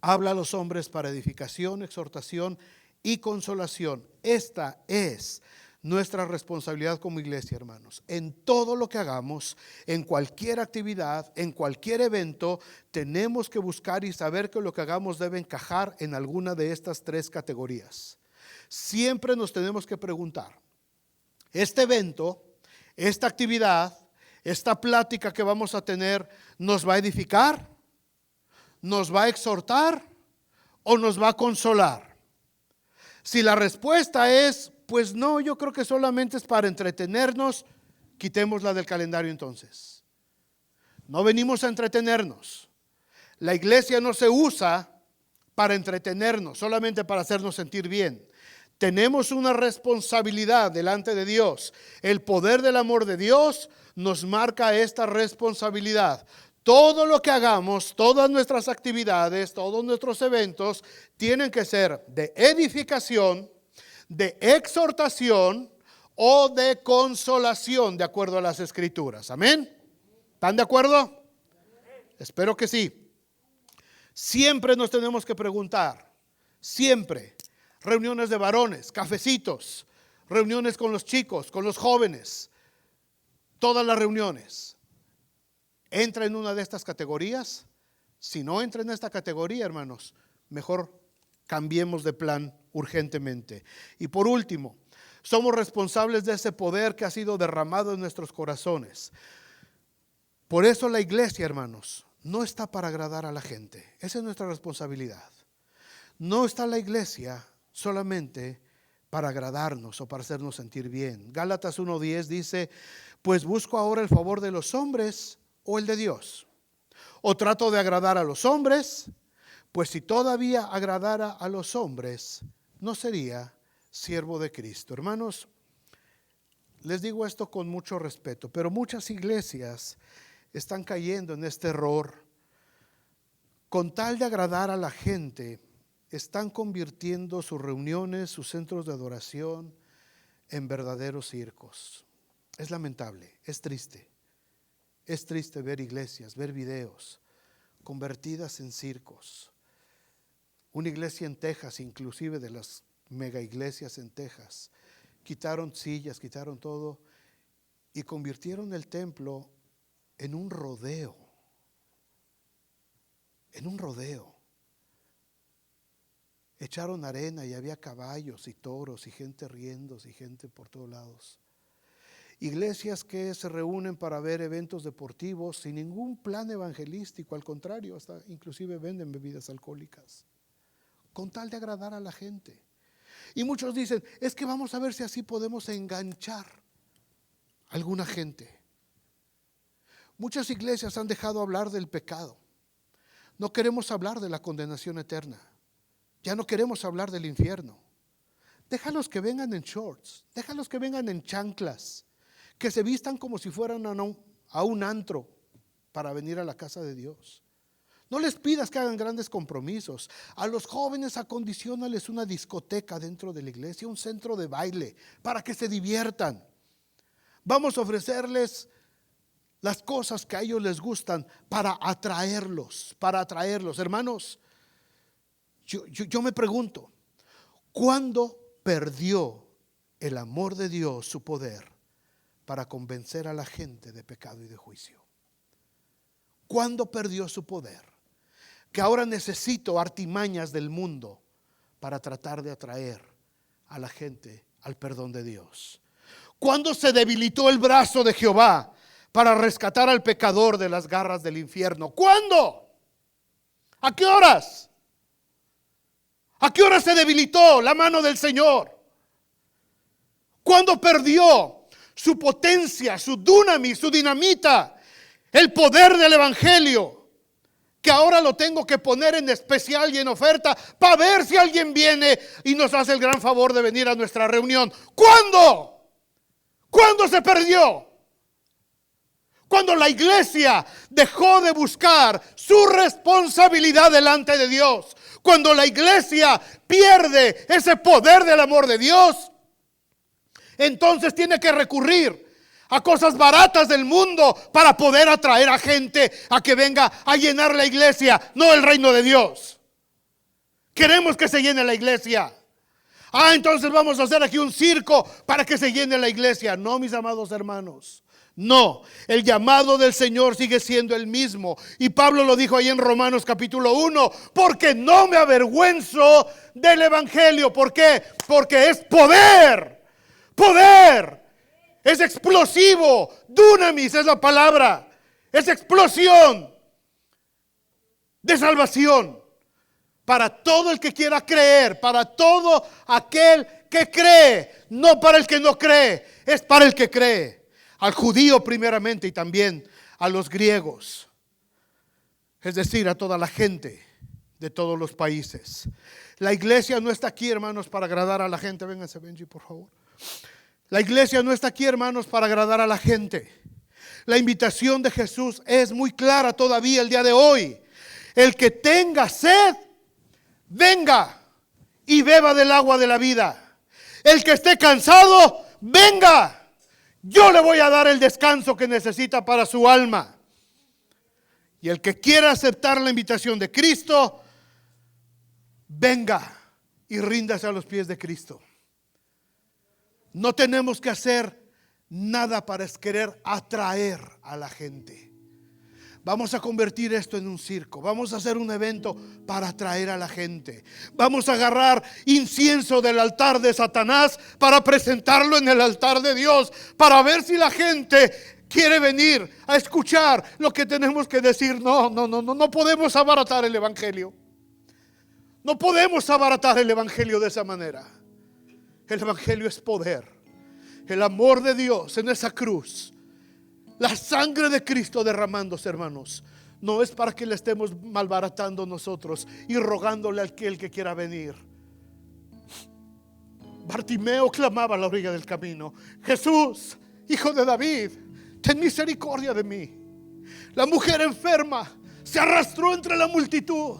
habla a los hombres para edificación, exhortación y consolación. Esta es nuestra responsabilidad como iglesia, hermanos. En todo lo que hagamos, en cualquier actividad, en cualquier evento, tenemos que buscar y saber que lo que hagamos debe encajar en alguna de estas tres categorías. Siempre nos tenemos que preguntar, ¿este evento, esta actividad, esta plática que vamos a tener, nos va a edificar? ¿Nos va a exhortar? ¿O nos va a consolar? Si la respuesta es, pues no, yo creo que solamente es para entretenernos, quitémosla del calendario entonces. No venimos a entretenernos. La iglesia no se usa para entretenernos, solamente para hacernos sentir bien. Tenemos una responsabilidad delante de Dios. El poder del amor de Dios nos marca esta responsabilidad. Todo lo que hagamos, todas nuestras actividades, todos nuestros eventos tienen que ser de edificación, de exhortación o de consolación, de acuerdo a las escrituras. Amén. ¿Están de acuerdo? Espero que sí. Siempre nos tenemos que preguntar, siempre, reuniones de varones, cafecitos, reuniones con los chicos, con los jóvenes, todas las reuniones. ¿Entra en una de estas categorías? Si no entra en esta categoría, hermanos, mejor cambiemos de plan urgentemente. Y por último, somos responsables de ese poder que ha sido derramado en nuestros corazones. Por eso la iglesia, hermanos, no está para agradar a la gente. Esa es nuestra responsabilidad. No está la iglesia solamente para agradarnos o para hacernos sentir bien. Gálatas 1:10 dice, pues busco ahora el favor de los hombres o el de Dios. O trato de agradar a los hombres, pues si todavía agradara a los hombres, no sería siervo de Cristo. Hermanos, les digo esto con mucho respeto, pero muchas iglesias están cayendo en este error. Con tal de agradar a la gente, están convirtiendo sus reuniones, sus centros de adoración, en verdaderos circos. Es lamentable, es triste. Es triste ver iglesias, ver videos convertidas en circos. Una iglesia en Texas, inclusive de las mega iglesias en Texas, quitaron sillas, quitaron todo y convirtieron el templo en un rodeo. En un rodeo. Echaron arena y había caballos y toros y gente riéndose y gente por todos lados. Iglesias que se reúnen para ver eventos deportivos sin ningún plan evangelístico, al contrario, hasta inclusive venden bebidas alcohólicas, con tal de agradar a la gente. Y muchos dicen, es que vamos a ver si así podemos enganchar a alguna gente. Muchas iglesias han dejado hablar del pecado. No queremos hablar de la condenación eterna. Ya no queremos hablar del infierno. Déjalos que vengan en shorts, déjalos que vengan en chanclas, que se vistan como si fueran a un antro para venir a la casa de Dios. No les pidas que hagan grandes compromisos. A los jóvenes acondiciónales una discoteca dentro de la iglesia, un centro de baile, para que se diviertan. Vamos a ofrecerles las cosas que a ellos les gustan para atraerlos. Hermanos, yo me pregunto, ¿cuándo perdió el amor de Dios su poder para convencer a la gente de pecado y de juicio? ¿Cuándo perdió su poder? Que ahora necesito artimañas del mundo para tratar de atraer a la gente al perdón de Dios. ¿Cuándo se debilitó el brazo de Jehová para rescatar al pecador de las garras del infierno? ¿Cuándo? ¿A qué horas? ¿A qué hora se debilitó la mano del Señor? ¿Cuándo perdió su potencia, su dunamis, su dinamita, el poder del evangelio? Que ahora lo tengo que poner en especial y en oferta para ver si alguien viene y nos hace el gran favor de venir a nuestra reunión. ¿Cuándo? ¿Cuándo se perdió? Cuando la iglesia dejó de buscar su responsabilidad delante de Dios. Cuando la iglesia pierde ese poder del amor de Dios, entonces tiene que recurrir a cosas baratas del mundo para poder atraer a gente a que venga a llenar la iglesia, no el reino de Dios. Queremos que se llene la iglesia. Entonces vamos a hacer aquí un circo para que se llene la iglesia. No, mis amados hermanos. No, el llamado del Señor sigue siendo el mismo. Y Pablo lo dijo ahí en Romanos capítulo 1. Porque no me avergüenzo del evangelio. ¿Por qué? Porque es poder. Poder. Es explosivo. Dunamis es la palabra. Es explosión de salvación. Para todo el que quiera creer. Para todo aquel que cree. No para el que no cree. Es para el que cree. Al judío primeramente y también a los griegos. Es decir, a toda la gente de todos los países. La iglesia no está aquí, hermanos, para agradar a la gente. Vénganse, Benji, por favor. La iglesia no está aquí, hermanos, para agradar a la gente. La invitación de Jesús es muy clara todavía el día de hoy. El que tenga sed, venga y beba del agua de la vida. El que esté cansado, venga. Yo le voy a dar el descanso que necesita para su alma. Y el que quiera aceptar la invitación de Cristo, venga y ríndase a los pies de Cristo. No tenemos que hacer nada para querer atraer a la gente. Vamos a convertir esto en un circo. Vamos a hacer un evento para atraer a la gente. Vamos a agarrar incienso del altar de Satanás para presentarlo en el altar de Dios. Para ver si la gente quiere venir a escuchar lo que tenemos que decir. No podemos abaratar el evangelio. No podemos abaratar el evangelio de esa manera. El evangelio es poder. El amor de Dios en esa cruz. La sangre de Cristo derramándose, hermanos. No es para que le estemos malbaratando nosotros y rogándole al que quiera venir. Bartimeo clamaba a la orilla del camino: Jesús, hijo de David, ten misericordia de mí. La mujer enferma se arrastró entre la multitud.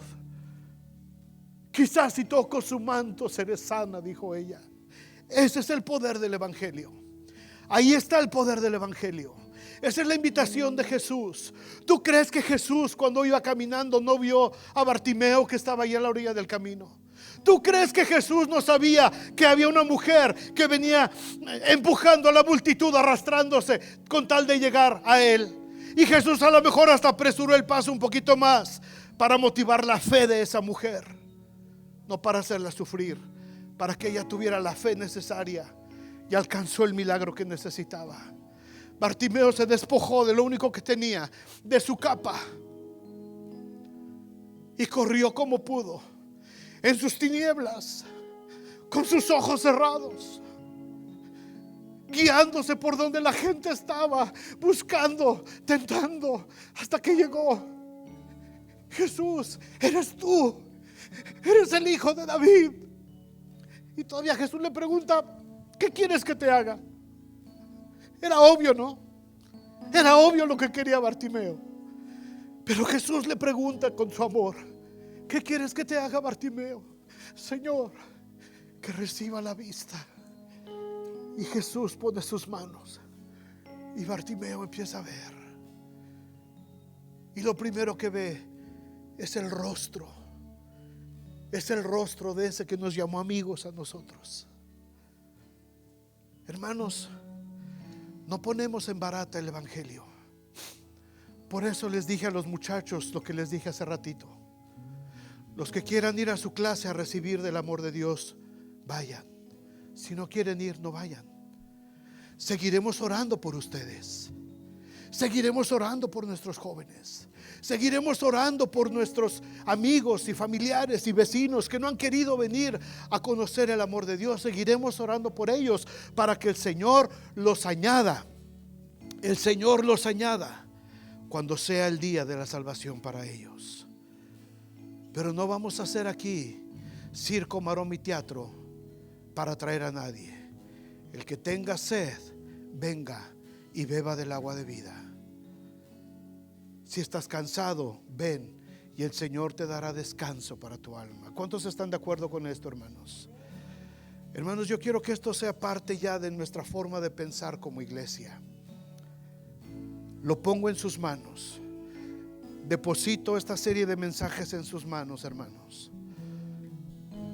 Quizás si toco su manto seré sana, dijo ella. Ese es el poder del Evangelio. Ahí está el poder del Evangelio. Esa es la invitación de Jesús. ¿Tú crees que Jesús, cuando iba caminando, no vio a Bartimeo que estaba ahí a la orilla del camino? ¿Tú crees que Jesús no sabía que había una mujer que venía empujando a la multitud, arrastrándose con tal de llegar a él? Y Jesús a lo mejor hasta apresuró el paso un poquito más para motivar la fe de esa mujer, no para hacerla sufrir, para que ella tuviera la fe necesaria y alcanzó el milagro que necesitaba. Bartimeo se despojó de lo único que tenía, de su capa, y corrió como pudo, en sus tinieblas, con sus ojos cerrados, guiándose por donde la gente estaba, buscando, tentando, hasta que llegó. Jesús, eres tú, eres el hijo de David. Y todavía Jesús le pregunta: ¿qué quieres que te haga? Era obvio, ¿no? Era obvio lo que quería Bartimeo. Pero Jesús le pregunta con su amor: ¿qué quieres que te haga, Bartimeo? Señor, que reciba la vista. Y Jesús pone sus manos y Bartimeo empieza a ver. Y lo primero que ve es el rostro. Es el rostro de ese que nos llamó amigos a nosotros. Hermanos, no ponemos en barata el Evangelio. Por eso les dije a los muchachos lo que les dije hace ratito: los que quieran ir a su clase a recibir del amor de Dios, vayan. Si no quieren ir, no vayan. Seguiremos orando por ustedes. Seguiremos orando por nuestros jóvenes. Seguiremos orando por nuestros amigos y familiares y vecinos que no han querido venir a conocer el amor de Dios. Seguiremos orando por ellos para que el Señor los añada. El Señor los añada cuando sea el día de la salvación para ellos. Pero no vamos a hacer aquí circo, maroma y teatro para atraer a nadie. El que tenga sed, venga y beba del agua de vida. Si estás cansado, ven y el Señor te dará descanso para tu alma. ¿Cuántos están de acuerdo con esto, hermanos? Hermanos, yo quiero que esto sea parte ya de nuestra forma de pensar como iglesia. Lo pongo en sus manos. Deposito esta serie de mensajes en sus manos, hermanos,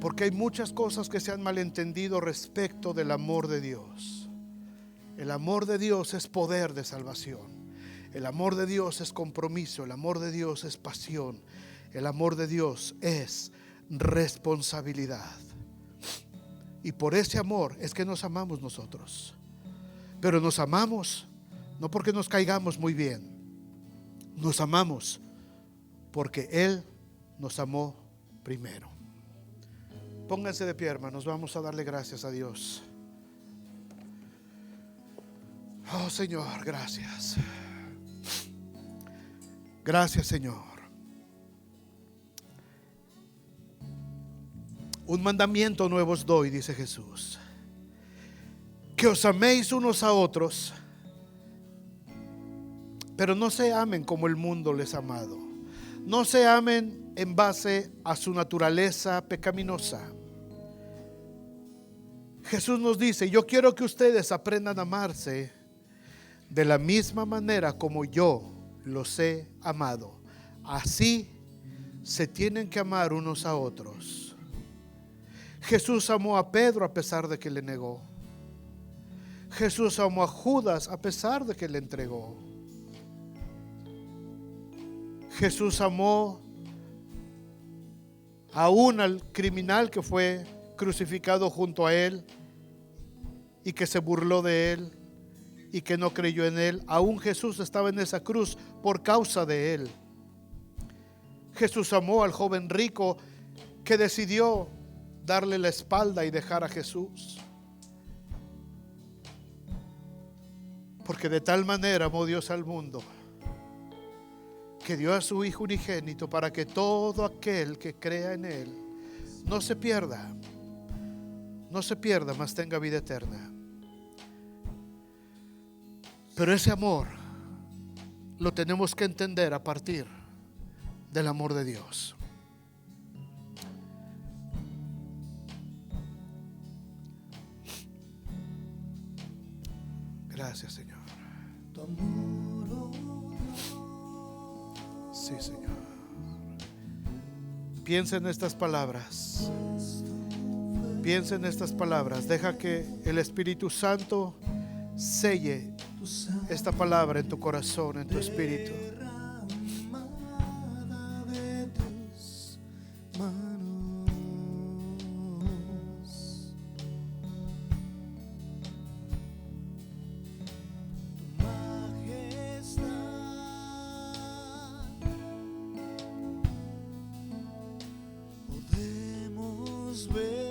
porque hay muchas cosas que se han malentendido respecto del amor de Dios. El amor de Dios es poder de salvación. El amor de Dios es compromiso. El amor de Dios es pasión. El amor de Dios es responsabilidad. Y por ese amor es que nos amamos nosotros. Pero nos amamos no porque nos caigamos muy bien. Nos amamos porque Él nos amó primero. Pónganse de pie, hermanos. Vamos a darle gracias a Dios. Oh, Señor, gracias. Gracias, Señor. Un mandamiento nuevo os doy, dice Jesús: que os améis unos a otros, pero no se amen como el mundo les ha amado. No se amen en base a su naturaleza pecaminosa. Jesús nos dice: yo quiero que ustedes aprendan a amarse de la misma manera como yo los he amado. Así se tienen que amar unos a otros. Jesús amó a Pedro a pesar de que le negó. Jesús amó a Judas a pesar de que le entregó. Jesús amó aún al criminal que fue crucificado junto a él y que se burló de él y que no creyó en él. Aún Jesús estaba en esa cruz por causa de él. Jesús amó al joven rico que decidió darle la espalda y dejar a Jesús. Porque de tal manera amó Dios al mundo, que dio a su Hijo unigénito para que todo aquel que crea en Él no se pierda, mas tenga vida eterna. Pero ese amor lo tenemos que entender a partir del amor de Dios. Gracias, Señor. Sí, Señor. Piensa en estas palabras. Piensa en estas palabras. Deja que el Espíritu Santo selle esta palabra en tu corazón, en tu espíritu. Podemos ver